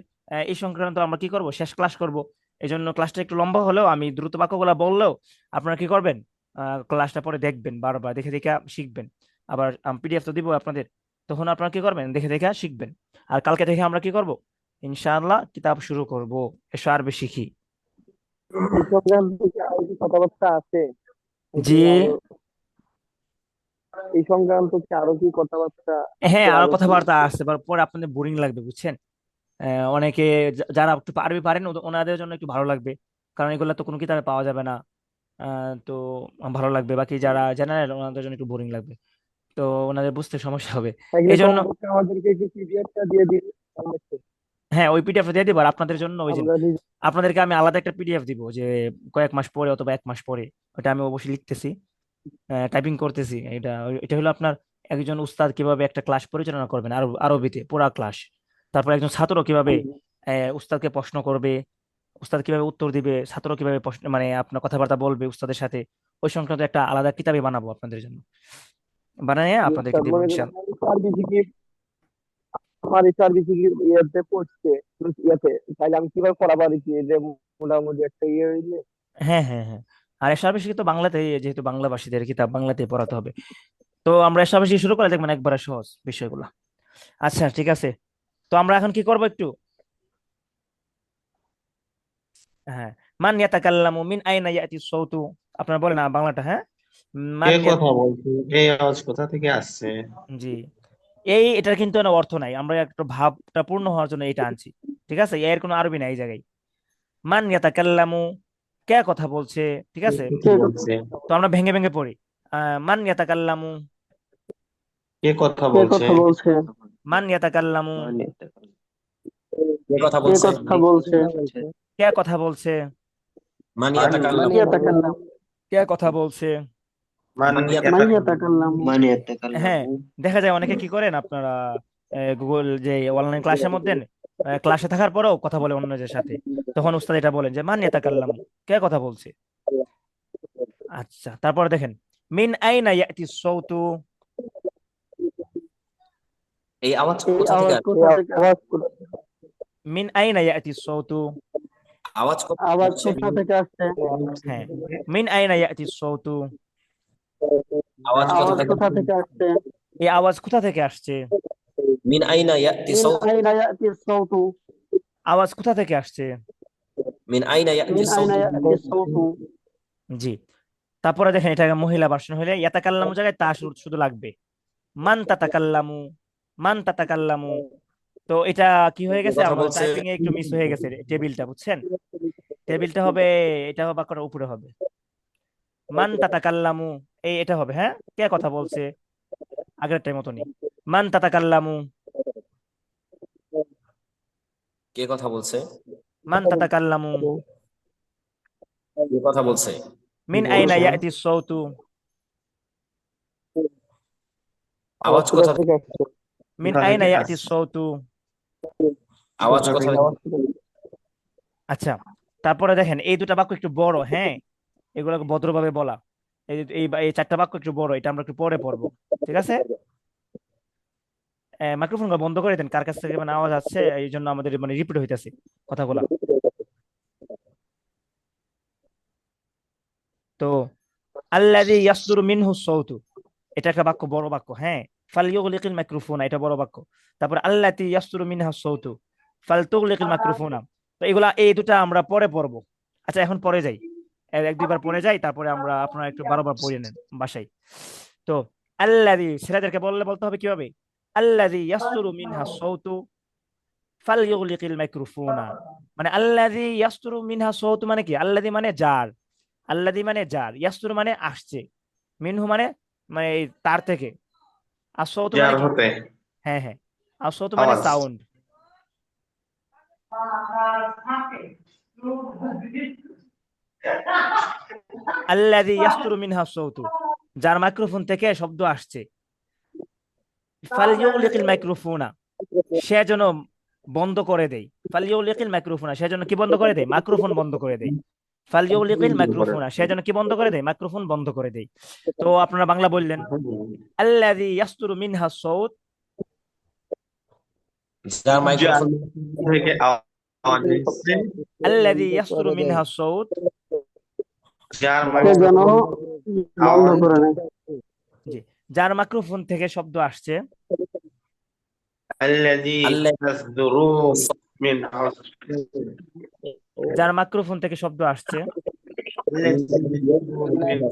এই সংক্রান্ত, আমরা কি করব, শেষ ক্লাস করব। এই জন্য ক্লাসটা একটু লম্বা হলেও, আমি দ্রুত বাক্যগুলো বললেও আপনারা কি করবেন, ক্লাসটা পরে দেখবেন, বারবার দেখে দেখে শিখবেন। আবার পিডিএফ তো দিব আপনাদের, তখন আপনারা কি করবেন, দেখে দেখে শিখবেন। আর কালকে থেকে আমরা কি করব, ইনশাআল্লাহ কিতাব শুরু করব। এসো আরবি শিখি। এই সংক্রান্ত কি আরো কি কথাবার্তা আছে জি। নাকি আরো, এই সংক্রান্ত কি আরো কি কথাবার্তা হ্যাঁ, আছে আর আলোচনা? কথাবার্তা আসতে পারে, পরে আপনাদের বোরিং লাগবে, বুঝছেন? অনেকে যারা একটু আরবি পারেন, ওনাদের জন্য একটু ভালো লাগবে, কারণ এগুলো তো কোনো কিতাবে পাওয়া যাবে না। তো ভালো লাগবে, বাকি যারা জেনারেল ওনাদের জন্য একটু বোরিং লাগবে, তো ওনাদের বুঝতে সমস্যা হবে। তাইলে এই জন্য, কমপক্ষে আমাদেরকে কি পিডিএফটা দিয়ে দিন, হ্যাঁ, ওই পিডিএফ দিয়ে দিব। আর আপনাদের জন্য ওই যে, আমরা নিজে। আপনাদেরকে আমি আলাদা একটা পিডিএফ দিব, যে কয়েক মাস পরে অথবা 1 মাস পরে, ওটা আমি অবশ্যই লিখতেছি, টাইপিং করতেছি। এটা হলো আপনার, একজন উস্তাদ কিভাবে একটা ক্লাস পরিচালনা করবেন আরবিতে পুরা ক্লাস, তারপর একজন ছাত্র কিভাবে উস্তাদকে প্রশ্ন করবে, উস্তাদ কিভাবে উত্তর দিবে, ছাত্র কিভাবে প্রশ্ন, মানে আপনার কথাবার্তা বলবে উস্তাদের সাথে, ওই সংক্রান্ত একটা আলাদা কিতাবই বানাবো আপনাদের জন্য, বানিয়ে আপনাদেরকে দেবো মনে করেন ইনশাল্লাহ। আমার এই সার্ভিস কি, আমার এই সার্ভিস কি ইয়েতে পড়ছে, ইয়েতে, তাইলে আমি কিভাবে পড়াবো আর কি, যে মোটামুটি একটা ইয়ে হইলে। হ্যাঁ, হ্যাঁ, হ্যাঁ। আর এসব বিষয় তো বাংলাতে, যেহেতু বাংলাভাষীদের কিতাব বাংলাতে পড়াতে হবে, তো আমরা এসব বিষয় শুরু করে দেখবেন একবারে সহজ বিষয়গুলো। আচ্ছা, ঠিক আছে। তো আমরা এখন কি করব একটু, হ্যাঁ, মান ইয়াতাকাল্লামু মিন আইনা ইয়াতি সাউতু, আপনারা বলেন না বাংলাটা, হ্যাঁ। কে মান ইয়াত, কথা বলছে, এই আওয়াজ কোথা থেকে আসছে? জি। এটার কিন্তু কোনো অর্থ নাই, আমরা একটু ভাবটা পূর্ণ হওয়ার জন্য এটা আনছি, ঠিক আছে? এর কোনো আরবি নাই এই জায়গায়। মান ইয়াতাকাল্লামু, কে কথা বলছে, ঠিক কে আছে? কথা কে বলছে? তো আমরা ভেঙে ভেঙে পড়ি। মান ইয়াতাকাল্লামু, কে কথা কে বলছে? কথা বলছে মান ইয়াতাকাল্লামু, কে কথা কে বলছে? কথা বলছে কে কথা বলছে, মান মান ইয়াতাকাল্লাম, ইয়াতাকাল্লাম কে কথা বলছে। মান মান মান ইয়াতাকাল্লাম। ইয়াতাকাল্লাম হ্যাঁ, দেখা যায় অনেকে কি করেন আপনারা, গুগল যে অনলাইন ক্লাসের মধ্যে ক্লাসে থাকার পরেও কথা বলে অন্যদের সাথে, তখন উস্তাদ এটা বলেন যে মান ইয়াতাকাল্লামু, কে কথা বলছে। আচ্ছা, তারপরে দেখেন, মিন আইনা ইয়াতি সাউতু, এই আওয়াজ এই কোথা থেকে আওয়াজ আসছে? কোথা থেকে আওয়াজ করে। মিন আইনা ইয়াতি সাউতু, আওয়াজ কোথা থেকে আওয়াজ আসছে? কোথা থেকে আসছে হ্যাঁ, মিন আইনা ইয়াতি সাউতু, আওয়াজ কোথা আওয়াজ থেকে কোথা থেকে আসছে এই আওয়াজ কোথা থেকে আসছে, মিন আইনা ইয়াতি মিন সাউত, আইনা ইয়াতি সাউতু আওয়াজ কোথা থেকে আসছে। মিন আইনা ইয়াতি মিন সাউত। আইনা ইয়াতি সাউতু জি। তারপরে দেখেন, এটা মহিলা ভার্সন হলে ইয়াতাকাল্লামু জায়গায় তা শুধু শুধু লাগবে, মান তাতাকাল্লামু, মান তাতাকাল্লামু। তো এটা কি হয়ে কে গেছে, কথা আমাদের বলছে? টাইপিং এ একটু মিস হয়ে গেছে টেবিলটা, বুঝছেন? টেবিলটা হবে, এটা হবে বাক্যটা উপরে হবে, মান তাতাকাল্লামু, এটা হবে, হ্যাঁ, কে কথা বলছে, আগের টাইম মতনই, মান তাতাকাল্লামু, কে কথা বলছে? মান তাতাকাল্লামু, কে কথা বলছে? মিন আইনা ইয়াতি সাউতু, আওয়াজ আওয়াজ কোথা কোথা থেকে? থেকে আসছে? মিন কোথা আইনা থেকে ইয়াতি আসছে? সাউতু। আওয়াজ কোথা কোথা থেকে? থেকে? আওয়াজ কোথা থেকে? আচ্ছা, তারপরে দেখেন এই দুটা বাক্য একটু বড়, হ্যাঁ, এগুলো ভদ্রভাবে বলা। এই চারটা বাক্য একটু বড়, এটা আমরা একটু পরে পড়বো, ঠিক আছে? মাইক্রোফোন বন্ধ করে দেন, কার কাছ থেকে মানে আওয়াজ আসছে, এই জন্য আমাদের মানে রিপিট হইতেছে কথাগুলা। তো আল্লাযী ইয়াসদুরু মিনহু সাউতু, এটা একটা বাক্য, বড় বাক্য, হ্যাঁ। ফালইউগলিকিল মাইক্রোফোনা, এটা বড় বাক্য। তারপর আল্লাতী ইয়াসদুরু মিনহা সাউতু ফালতুগলিকিল মাইক্রোফোনা। তো এগুলা এই দুটা আমরা পরে পড়বো। আচ্ছা এখন পরে যাই, এক দুইবার পরে যাই, তারপরে আমরা আপনারা একটু বারবার পড়ে নেন বাসায়। তো আল্লাযী, ছেলেদেরকে বলতে হবে কিভাবে? আল্লাযী ইয়াসদুরু মিনহা সাউতু ফালইউগলিকিল মাইক্রোফোনা। মানে আল্লাযী ইয়াসদুরু মিনহা সাউতু মানে কি? আল্লাযী মানে যার, আল্লাযী মানে যার, ইয়াসদুরু মানে আসছে, মিনহু মানে মানে এই তার থেকে, আর সৌত মানে যার কি? হতে হ্যাঁ হ্যাঁ, আর সৌত মানে আওয়াজ। সাউন্ড। আল্লাযী ইয়াসদুরু মিনহা সাউতু, যার মাইক্রোফোন থেকে শব্দ আসছে। ফালইউগলিকিল মাইক্রোফোনা, সে যেন বন্ধ করে দেয়। ফালইউগলিকিল মাইক্রোফোনা, সে যেন কি বন্ধ করে দেয়? মাইক্রোফোন বন্ধ করে দেয়। ফালইউগলিকিল মাইক্রোফোনা, সে যেন কি বন্ধ করে দেয়? মাইক্রোফোন বন্ধ করে দেয়। তো আপনারা বাংলা বললেন, আল্লাযী ইয়াসদুরু মিনহা সাউত, যার যার মাইক্রোফোন থেকে আওয়াজ এসছে, আল্লাযী ইয়াসদুরু মিনহা সাউত, যার সে যেন মাইক্রোফোন বন্ধ আওয়াজ, করে নেয়। জি, যার মাইক্রোফোন থেকে শব্দ আসছে। الذي আল্লাহ يصدر من যার মাইক্রোফোন থেকে শব্দ আসছে।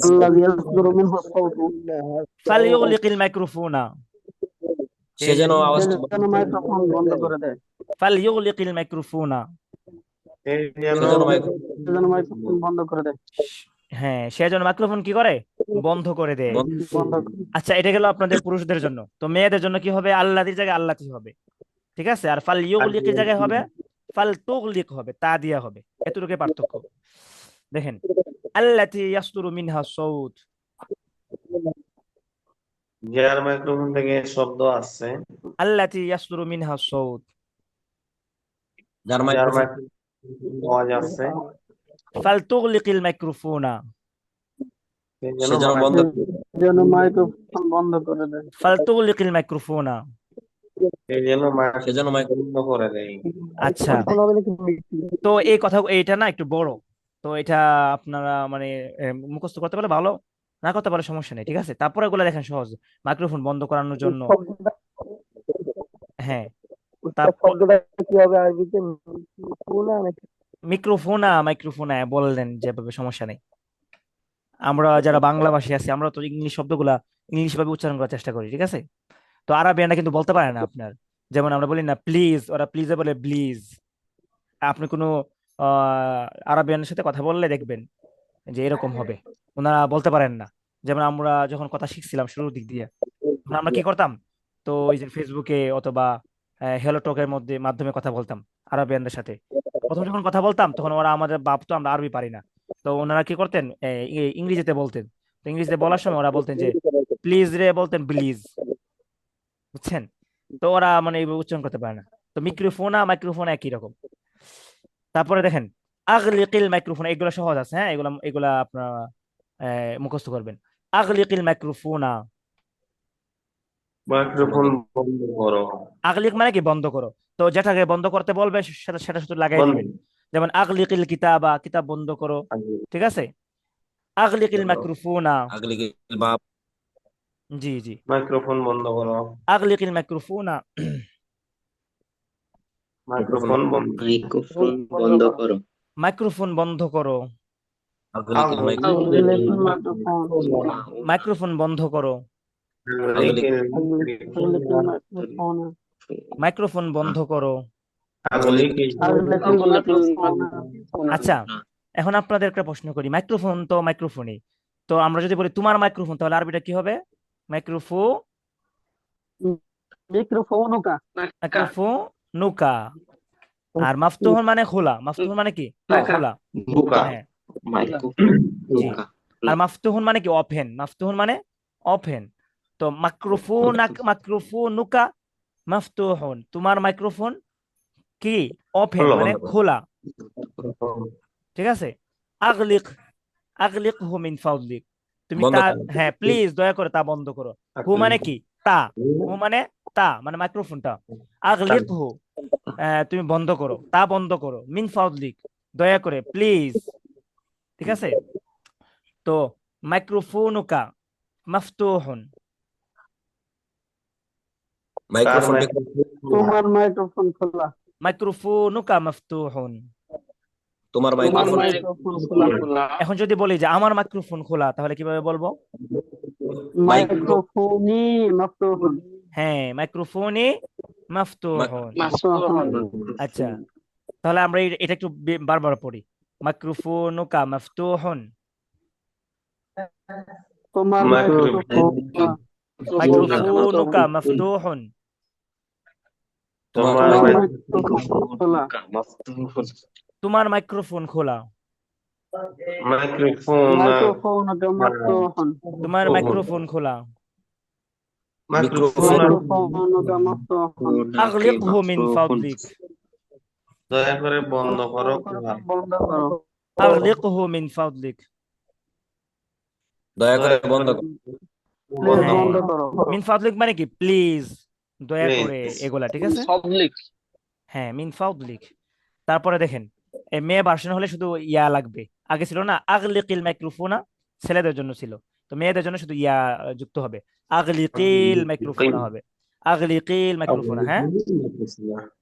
আল্লাযী ইয়াসদুরু মিনহু সাউতু, ফালইউগলিকিল মাইক্রোফোনা, সে যেন সে আওয়াজটা যেন মাইক্রোফোন বন্ধ করে দেয়। ফালইউগলিকিল মাইক্রোফোনা। সে যেন মাইক্রোফোন সে যেন মাইক্রোফোন বন্ধ করে দেয়। হ্যাঁ, সে যেন মাইক্রোফোন কি করে? বন্ধ করে দেয়। বন্ধ বন্ধ করে। আচ্ছা, এটা গেল আপনাদের পুরুষদের জন্য। তো মেয়েদের জন্য কি হবে? আল্লাহর জায়গায় আল্লাতি হবে, ঠিক আছে? আর ফালইউগলিকির জায়গায় হবে ফালতুগলিক হবে, তা দিয়া হবে। এতটুকু পার্থক্য। দেখেন, আল্লাতি ইয়াসদুরু মিনহা সাউত, যার মাইক্রোফোন থেকে শব্দ আসছে, আল্লাতি ইয়াসদুরু মিনহা সাউত যার যার মাইক্রোফোন মাইক্রোফোন আওয়াজ আসছে, ফালতুগলিকিল মাইক্রোফোনা, সে সে যেন বন্ধ সে যেন মাইক্রোফোন বন্ধ করে দেয়। ফালতুগলিকিল মাইক্রোফোনা। সে যেন মাইক্রোফোন বন্ধ করে দেয়। আচ্ছা, তো এই কথা, এইটা না একটু বড়, তো এটা আপনারা মানে মুখস্থ করতে পারলে ভালো, না করতে পারলে সমস্যা নেই, ঠিক আছে? তারপরে এগুলো দেখেন সহজ, মাইক্রোফোন বন্ধ করানোর জন্য। হ্যাঁ, তারপর শব্দটা কি হবে আরবিতে? মিক্রোফোনা নাকি? মিক্রোফোনা, মাইক্রোফোনা বললেন যেভাবে, সমস্যা নেই। আমরা যারা বাংলা ভাষী আছি, আমরা তো ইংলিশ শব্দগুলা ইংলিশ ভাবে উচ্চারণ করার চেষ্টা করি, ঠিক আছে? তো আরবিয়ানরা কিন্তু বলতে পারে না আপনার, যেমন আমরা বলি না প্লিজ, ওরা প্লিজে বলে ব্লিজ। আপনি কোনো আরবিয়ানের সাথে কথা বললে দেখবেন যে এরকম হবে, ওনারা বলতে পারেন না। যেমন আমরা যখন কথা শিখছিলাম শুরুর দিক দিয়ে, তখন আমরা কি করতাম? তো ওই যে ফেসবুকে অথবা হ্যালো টকের মধ্যে মাধ্যমে কথা বলতাম আরবিয়ানদের সাথে। প্রথম যখন কথা বলতাম তখন ওরা আমাদের ভাবতো আমরা আরবি পারি না। তো ওনারা কি করতেন? ইংরেজিতে বলতেন। তো ইংরেজিতে বলার সময় ওরা বলতেন যে প্লিজ রে, বলতেন প্লিজ, বুঝছেন? তো ওরা মানে এইভাবে উচ্চারণ করতে পারে না। তো মিক্রোফোনা মাইক্রোফোন একই রকম। তারপরে দেখেন, আগলিকিল মাইক্রোফোন, এগুলো সহজ আছে, হ্যাঁ, এগুলা এগুলা আপনারা মুখস্থ করবেন। আগলিকিল মাইক্রোফোনা, মাইক্রোফোন বন্ধ করো। আগলিক মানে কি? বন্ধ করো। তো যেটাকে বন্ধ করতে বলবে সেটা সেটা শুধু লাগাই বন্ধ দিবেন। যেমন আগলিকিল কিতাবা, কিতাব বন্ধ করো, ঠিক আছে? আগলিকিল মাইক্রোফোনা, আগলি বা জি জি, মাইক্রোফোন বন্ধ করো। আগলিকিল মাইক্রোফোনা, মাইক্রোফোন বন্ধ। মাইক্রোফোন বন্ধ করো। মাইক্রোফোন বন্ধ করো, আগলি মাইক্রোফোন আগলিকিল মাইক্রোফোন, মাইক্রোফোন বন্ধ করো, আগলি আগলিকিল মাইক্রোফোন, মাইক্রোফোন বন্ধ করো। আগলিকিল মাইক্রোফোন। আচ্ছা, এখন আপনাদের একটা প্রশ্ন করি, মাইক্রোফোন তো মাইক্রোফোনই, তো আমরা যদি বলি তোমার মাইক্রোফোন, তাহলে আরবিটা কি হবে? মাইক্রোফো মিক্রোফোনুকা, মাইক্রোফোনুকা। আর মাফতুহুন মানে খোলা, মাফতুহুন মানে কি? খোলা, বুকা। হ্যাঁ মাইক্রোফোন জি। আর মাফতুহুন মানে কি? ওপেন, মাফতুহুন মানে ওপেন। তো মাইক্রোফোনুকা মাফতুহুন, তোমার মাইক্রোফোন কি? ওপেন খোলা, মানে বন্ধ করো। খোলা, ঠিক আছে? আগলিক, আগলিক হু মিন ফাদলিক, তুমি বন্ধ তা, করো। হ্যাঁ প্লিজ দয়া করে তা বন্ধ করো। হু মানে কি? তা। হু মানে তা, মানে মাইক্রোফোনটা। আগলিক হু, তুমি বন্ধ করো, তা বন্ধ করো। মিন ফাউদলিক, দয়া করে, প্লিজ। ঠিক আছে? তো মাইক্রোফোনুকা মাফতুহুন। কার মাইক্রোফোনটা তোমার মাইক্রোফোন খোলা। মাইক্রোফোনুকা মাফতুহুন। তোমার তোমার মাইক্রোফোন মাইক্রোফোন খোলা। এখন যদি বলি যে আমার মাইক্রোফোন খোলা, তাহলে কিভাবে বলবো? মাইক্রো মাইক্রোফোনি মাফতুহুন। হ্যাঁ, মাইক্রোফোনে মাফতুহুন। মাফতুহুন। আচ্ছা, তাহলে আমরা এটা একটু বারবার পড়ি। মাইক্রোফোনুকা মাফতুহুন। তোমার মাইক্রোফোন খোলা। মাইক্রোফোনুকা মাফতুহুন। তোমার তোমার মাইক্রোফোন মাইক্রোফোন খোলা। তোমার মাইক্রোফোন খোলা। মাইক্রোফোনকা মাফতুহুন। তোমার মাইক্রোফোন খোলা। মিক্রোফোন মাইক্রোফোনকা মাফতুহুন। আগলিকহু মিন ফাদলিক। দয়া করে বন্ধ করো। বন্ধ করো। আগলিকহু মিন ফাদলিক। দয়া করে বন্ধ করো। প্লিজ হ্যাঁ, বন্ধ করো। মিন ফাদলিক মানে কি? প্লিজ, দয়া Please. করে, এগুলা। ঠিক আছে? পাবলিক। হ্যাঁ, মিন ফাদলিক। তারপরে দেখেন, এই মেয়ে ভার্সন হলে শুধু ইয়া লাগবে। আগে ছিল না আগলিকিল মাইক্রোফোনা, ছেলেদের জন্য ছিল। তো মেয়েদের জন্য শুধু ইয়া যুক্ত হবে, আগলিকিল মাইক্রোফোনা হবে। আগলিকিল মাইক্রোফোনা, হ্যাঁ।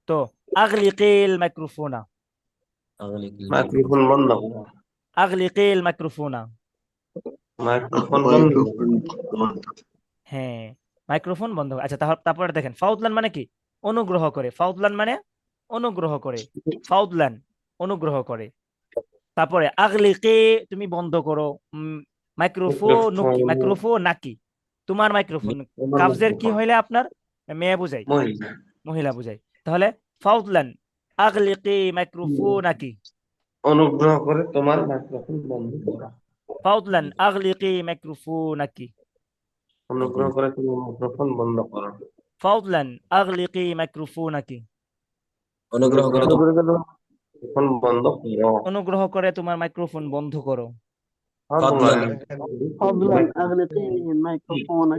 তো আগলিকিল মাইক্রোফোনা, মাইক্রোফোন বন্ধ করো। আগলিকিল মাইক্রোফোনা। মাইক্রোফোন বন্ধ করো। হ্যাঁ, মাইক্রোফোন বন্ধ। আচ্ছা, তারপরে দেখেন, ফাউদলান মানে কি? অনুগ্রহ করে। ফাউদলান মানে অনুগ্রহ করে। ফাউদলান, অনুগ্রহ করে। তারপরে আগলিকে, তুমি বন্ধ করো। মাইক্রোফোন কি? মাইক্রোফোন নাকি? তোমার মাইক্রোফোন। কাবজের কি হইলে আপনার মেয়ে বুঝাই, মহিলা। মহিলা বুঝাই। তাহলে ফাউদলান আগলিকে মাইক্রোফোন নাকি? অনুগ্রহ করে তোমার মাইক্রোফোন বন্ধ করো। ফাউদলান আগলিকে মাইক্রোফোন নাকি? অনুগ্রহ করে তোমার মাইক্রোফোন বন্ধ করো। ফাউদলান আগলিকে মাইক্রোফোন নাকি? অনুগ্রহ করে অনুগ্রহ করে মাইক্রোফোন বন্ধ করো। অনুগ্রহ করে তোমার মাইক্রোফোন বন্ধ করো। ফাদলান فضلا أغلقيني الميكروفون.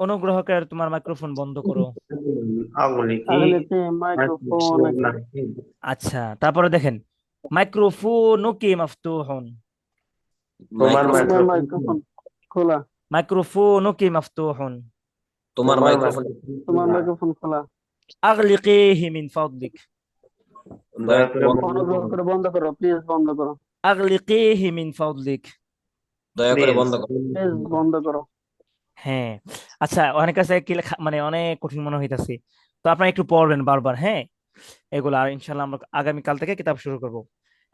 অনুগ্রহ করে তোমার মাইক্রোফোন বন্ধ করো। আগুলিকি أغلقي ميكروفونك. আচ্ছা, তারপরে দেখেন, মাইক্রোফোনুকি মাফতুহুন। তোমার তোমার মাইক্রোফোন মাইক্রোফোন খোলা। মাইক্রোফোনুকি মাফতুহুন। তোমার মাইক্রোফোন তোমার মাইক্রোফোন খোলা। আগলিকিহি মিন ফাদলিক। দয়া করে অনুগ্রহ করে বন্ধ করো, প্লিজ বন্ধ করো, আগলিকিহি মিন ফাদলিক। দয়া করে বন্ধ করো। প্লিজ বন্ধ করো। হ্যাঁ। আচ্ছা, অনেক কাছে কি মানে অনেক কঠিন মনে হইতাছে। তো আপনারা একটু পড়বেন বারবার, হ্যাঁ, এগুলো। আর ইনশাল্লাহ আমরা আগামীকাল থেকে কিতাব শুরু করব।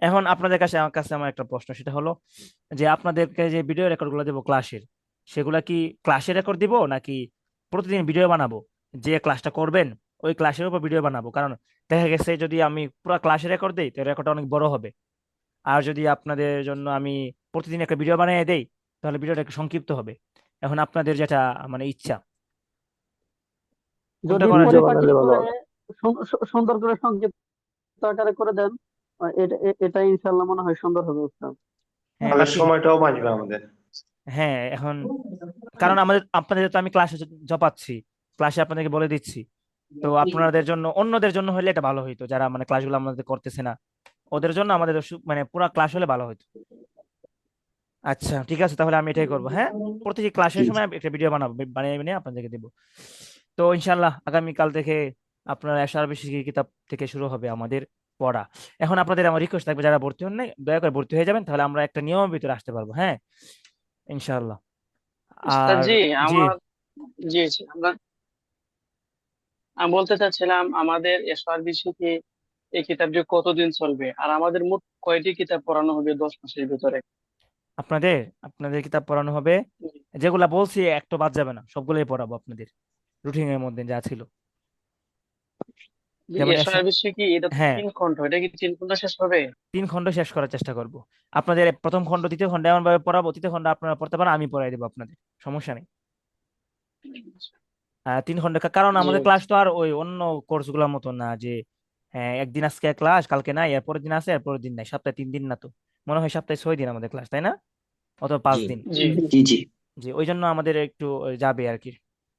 এখন আপনাদের কাছে আমার একটা প্রশ্ন, সেটা হলো যে আপনাদেরকে যে ভিডিও রেকর্ড গুলো দেবো ক্লাসের, সেগুলা কি ক্লাসে রেকর্ড দিব নাকি প্রতিদিন ভিডিও বানাবো? যে ক্লাসটা করবেন ওই ক্লাসের উপর ভিডিও বানাবো? কারণ দেখা গেছে যদি আমি পুরো ক্লাসে রেকর্ড দিই, তো রেকর্ডটা অনেক বড় হবে। আর যদি আপনাদের জন্য আমি প্রতিদিন একটা ভিডিও বানিয়ে দেই, তাহলে ভিডিওটা একটু সংক্ষিপ্ত হবে। এখন আপনাদের যেটা মানে ইচ্ছা, কোনটা যদি করা যায়? পরিপাটি করে সুন্দর করে সংক্ষিপ্ত আকারে করে দেন, এটা ইনশাল্লাহ মনে হয় সুন্দর হবে উস্তাদ। হ্যাঁ, তাহলে বাকি, সময়টাও বাঁচবে আমাদের। হ্যাঁ, এখন কারণ আপনাদের তো আমি ক্লাসে জপাচ্ছি, ক্লাসে আপনাদেরকে বলে দিচ্ছি। তো আপনাদের জন্য, অন্যদের জন্য হলে এটা ভালো হইতো, যারা মানে ক্লাসগুলো আমাদের করতেছে না, ওদের জন্য আমাদের মানে পুরা ক্লাস হলে ভালো হইতো। আচ্ছা, ঠিক আছে, তাহলে আমি এটাই করবো। হ্যাঁ, প্রতিটি ক্লাসের সময় আমি একটা ভিডিও বানাবো, বানিয়ে বানিয়ে আপনাদেরকে দেবো। তো ইনশাল্লাহ আগামীকাল থেকে আপনার এশার বেশি কিতাব থেকে শুরু হবে আমাদের পড়া। এখন আপনাদের আমার রিকোয়েস্ট থাকবে, যারা ভর্তি হন নাই দয়া করে ভর্তি হয়ে যাবেন, তাহলে আমরা একটা নিয়মের ভিতরে আসতে পারবো। হ্যাঁ, ইনশাল্লাহ। উস্তাদ আর জি, জি, জি জি, আমি বলতে চাচ্ছিলাম আমাদের এসআর বিষয়ে এই কিতাবটি কতদিন চলবে, আর আমাদের মোট কয়টি কিতাব পড়ানো হবে 10 মাসের ভিতরে? আপনাদের আপনাদের কিতাব পড়ানো হবে, যেগুলা বলছি একটা বাদ যাবে না, সবগুলোই পড়াবো আপনাদের রুটিনের মধ্যে যা ছিল। যেমন এসআর বিষয় কি, এটা তো হ্যাঁ, 3 খণ্ড, এটা কি 3 খণ্ড শেষ হবে? 3 খণ্ড শেষ করার চেষ্টা করব। আপনাদের প্রথম খণ্ড দ্বিতীয় খণ্ড এমন ভাবে পড়াবো, তৃতীয় খণ্ড আপনারা পড়তে পারেন, আমি পড়াই দেবো আপনাদের, সমস্যা নেই। 3 খণ্ড, কারণ জি আমাদের ক্লাস তো আর ওই অন্য কোর্স গুলোর মতো না যে হ্যাঁ একদিন আজকে ক্লাস, কালকে নাই, এরপরের দিন আছে, এরপরের দিন নাই, সপ্তাহে 3 দিন না তো, মনে হয় সপ্তাহে 6 দিন আমাদের ক্লাস, তাই না? অথবা 5 জি দিন। জি জি জি জি, ওই জন্য আমাদের একটু যাবে আর কি।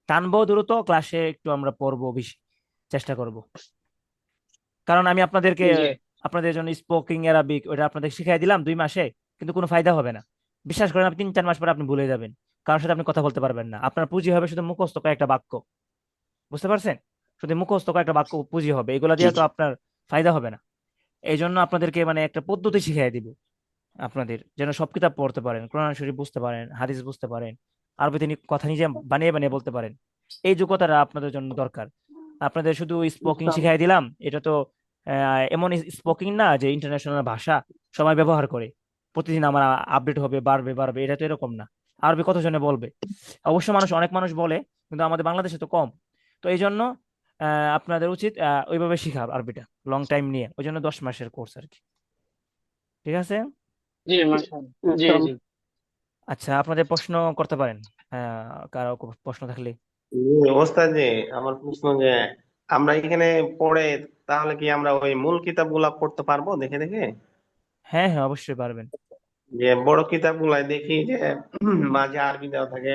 টানবো দ্রুত, ক্লাসে একটু আমরা পড়বো বেশি, চেষ্টা করব। কারণ আমি জি আপনাদের জন্য স্পোকিং অ্যারাবিক ওটা আপনাদের শিখাই দিলাম 2 মাসে, কিন্তু কোনো ফায়দা হবে না। বিশ্বাস করেন, আপনি 3-4 মাস পরে আপনি ভুলে যাবেন, কারোর সাথে আপনি কথা বলতে পারবেন না। আপনার পুঁজি হবে শুধু মুখস্থ কয়েকটা বাক্য, বুঝতে পারছেন? শুধু মুখস্থ কয়েকটা বাক্য পুঁজি হবে, এগুলা জি দিয়ে তো জি আপনার ফায়দা হবে না। এই জন্য আপনাদেরকে মানে একটা পদ্ধতি শিখিয়ে দিব, আপনাদের যেন সব কিতাব পড়তে পারেন, কোরআন শরীফ বুঝতে পারেন, হাদিস বুঝতে পারেন, আরবিতে কথা নিজে বানিয়ে বানিয়ে বলতে পারেন। এই যোগ্যতাটা আপনাদের জন্য দরকার। আপনাদের শুধু স্পোকিং ইনশাআল্লাহ। শিখাই দিলাম, এটা তো এমন স্পোকিং না যে ইন্টারন্যাশনাল ভাষা সবাই ব্যবহার করে, প্রতিদিন আমার আপডেট হবে, বাড়বে বাড়বে, এটা তো এরকম না। আরবি কতজনে বলবে? অবশ্য অনেক মানুষ বলে, কিন্তু আমাদের বাংলাদেশে তো কম। তো এই জন্য আপনাদের উচিত ওইভাবে শিখা আরবিটা লং টাইম নিয়ে, ওই জন্য 10 মাসের কোর্স আর কি। ঠিক আছে? জি মাশাআল্লাহ। জি জি ইনশাআল্লাহ। আচ্ছা, আপনাদের প্রশ্ন করতে পারেন, কারো প্রশ্ন থাকলে। ওস্তাদ জি, আমার প্রশ্ন যে আমরা এখানে পড়ে তাহলে কি আমরা ওই মূল কিতাবগুলা পড়তে পারবো দেখে দেখে? হ্যাঁ হ্যাঁ, অবশ্যই পারবেন। যে বড় কিতাবগুলাই দেখি যে মাঝে আরবি দেওয়া থাকে,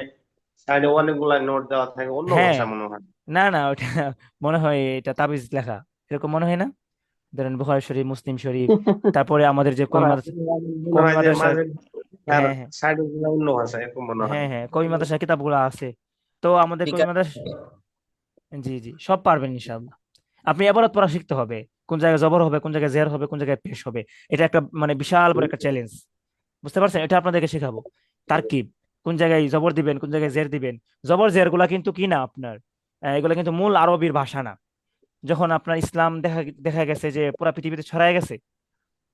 সাইডে অনেকগুলা নোট দেওয়া থাকে অন্য হ্যাঁ, ভাষা মনে হয়। না না, ওটা মনে হয় এটা তাবিজ লেখা, এরকম মনে হয় না? ধরেন বুখারী শরীফ, মুসলিম শরীফ, তারপরে আমাদের যে কওমি করা মাদ্রাসা, মনে কওমি হয় যে মাদ্রাসার, মাঝে আর হ্যাঁ হ্যাঁ সাইডে গুলা অন্য ভাষা এরকম মনে হয়। হ্যাঁ হ্যাঁ, কওমি মাদ্রাসার কিতাবগুলো আছে। তো আমাদের ঠিক কওমি আছে। মাদ্রাসা, জি জি, সব পারবেন ইনশাআল্লাহ। আপনি এবারত পড়া শিখতে হবে, কোন জায়গায় জবর হবে, কোন জায়গায় জের হবে, কোন জায়গায় পেশ হবে। এটা একটা মানে বিশাল বড় একটা চ্যালেঞ্জ, বুঝতে পারছেন? এটা আপনাদেরকে শেখাবো। তারকিব, কোন জায়গায় জবর দিবেন, কোন জায়গায় জের দিবেন। জবর জের গুলা কিন্তু কি না আপনার, এগুলা কিন্তু মূল আরবির ভাষা না। যখন আপনার ইসলাম দেখা দেখা গেছে যে পুরা পৃথিবীতে ছড়ায় গেছে,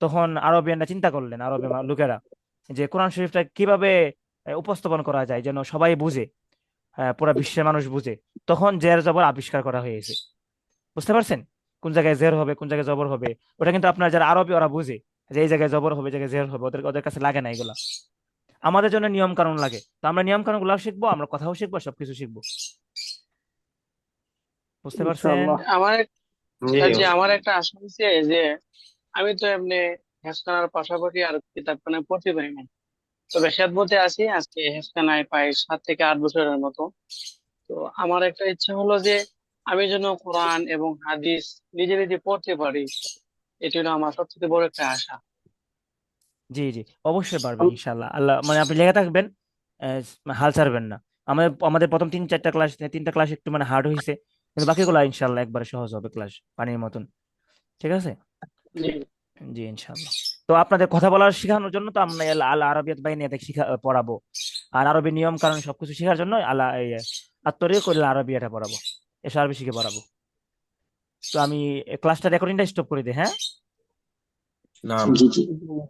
তখন আরবিয়ানরা চিন্তা করলেন, লোকেরা, যে কোরআন শরীফটা কিভাবে উপস্থাপন করা যায় যেন সবাই বুঝে, পুরা বিশ্বের মানুষ বুঝে। তখন জের জবর আবিষ্কার করা হয়েছে, বুঝতে পারছেন? কোন জায়গায় জের হবে, কোন জায়গায় জবর হবে। ওটা কিন্তু আপনার যারা আরবি ওরা বুঝে, যে এই জায়গায় জবর হবে, এই জায়গায় জের হবে, ওদের ওদের কাছে লাগে না এগুলা। আমাদের জন্য নিয়ম কানুন লাগে, তো আমরা নিয়ম কানুন গুলো শিখবো, আমরা কথাও শিখবো, সবকিছু শিখবো। বুঝতে পারছেন? ইনশাআল্লাহ। আমার জি জি আমার একটা আশা হচ্ছে যে আমি তো এমনি হেফখানার পাশাপাশি আর কিতাব মানে পড়তে পারি না। তবে খেদমতে আছি আজকে হেফখানায় প্রায় 7 থেকে 8 বছরের মতো। তো আমার একটা ইচ্ছা হলো যে আমি যেন কোরআন এবং হাদিস নিজে নিজে পড়তে পারি। এটি হলো আমার সবচেয়ে বড় একটা আশা। জি জি, অবশ্যই পারবেন ইনশাল্লাহ। আল্লাহ মানে আপনি লেগে থাকবেন, হাল ছাড়বেন না। আমাদের আমাদের প্রথম 3-4টা ক্লাস, 3টা ক্লাস একটু মানে হার্ড হয়েছে, কিন্তু বাকিগুলো ইনশাল্লাহ একবারে সহজ হবে, ক্লাস পানির মতন। ঠিক আছে? জি জি ইনশাল্লাহ। তো আপনাদের কথা বলার শেখানোর জন্য তো আমরা আল আরবিয়াত বাহিনী পড়াবো। আর আরবি নিয়ম কানুন সবকিছু শেখার জন্য আত্তরিক আরবিয়াটা পড়াবো, এসব আরবি শিখে পড়াবো। তো আমি ক্লাসটা রেকর্ডিংটা স্টপ করে দিই, হ্যাঁ? না জি জি ইনশাআল্লাহ।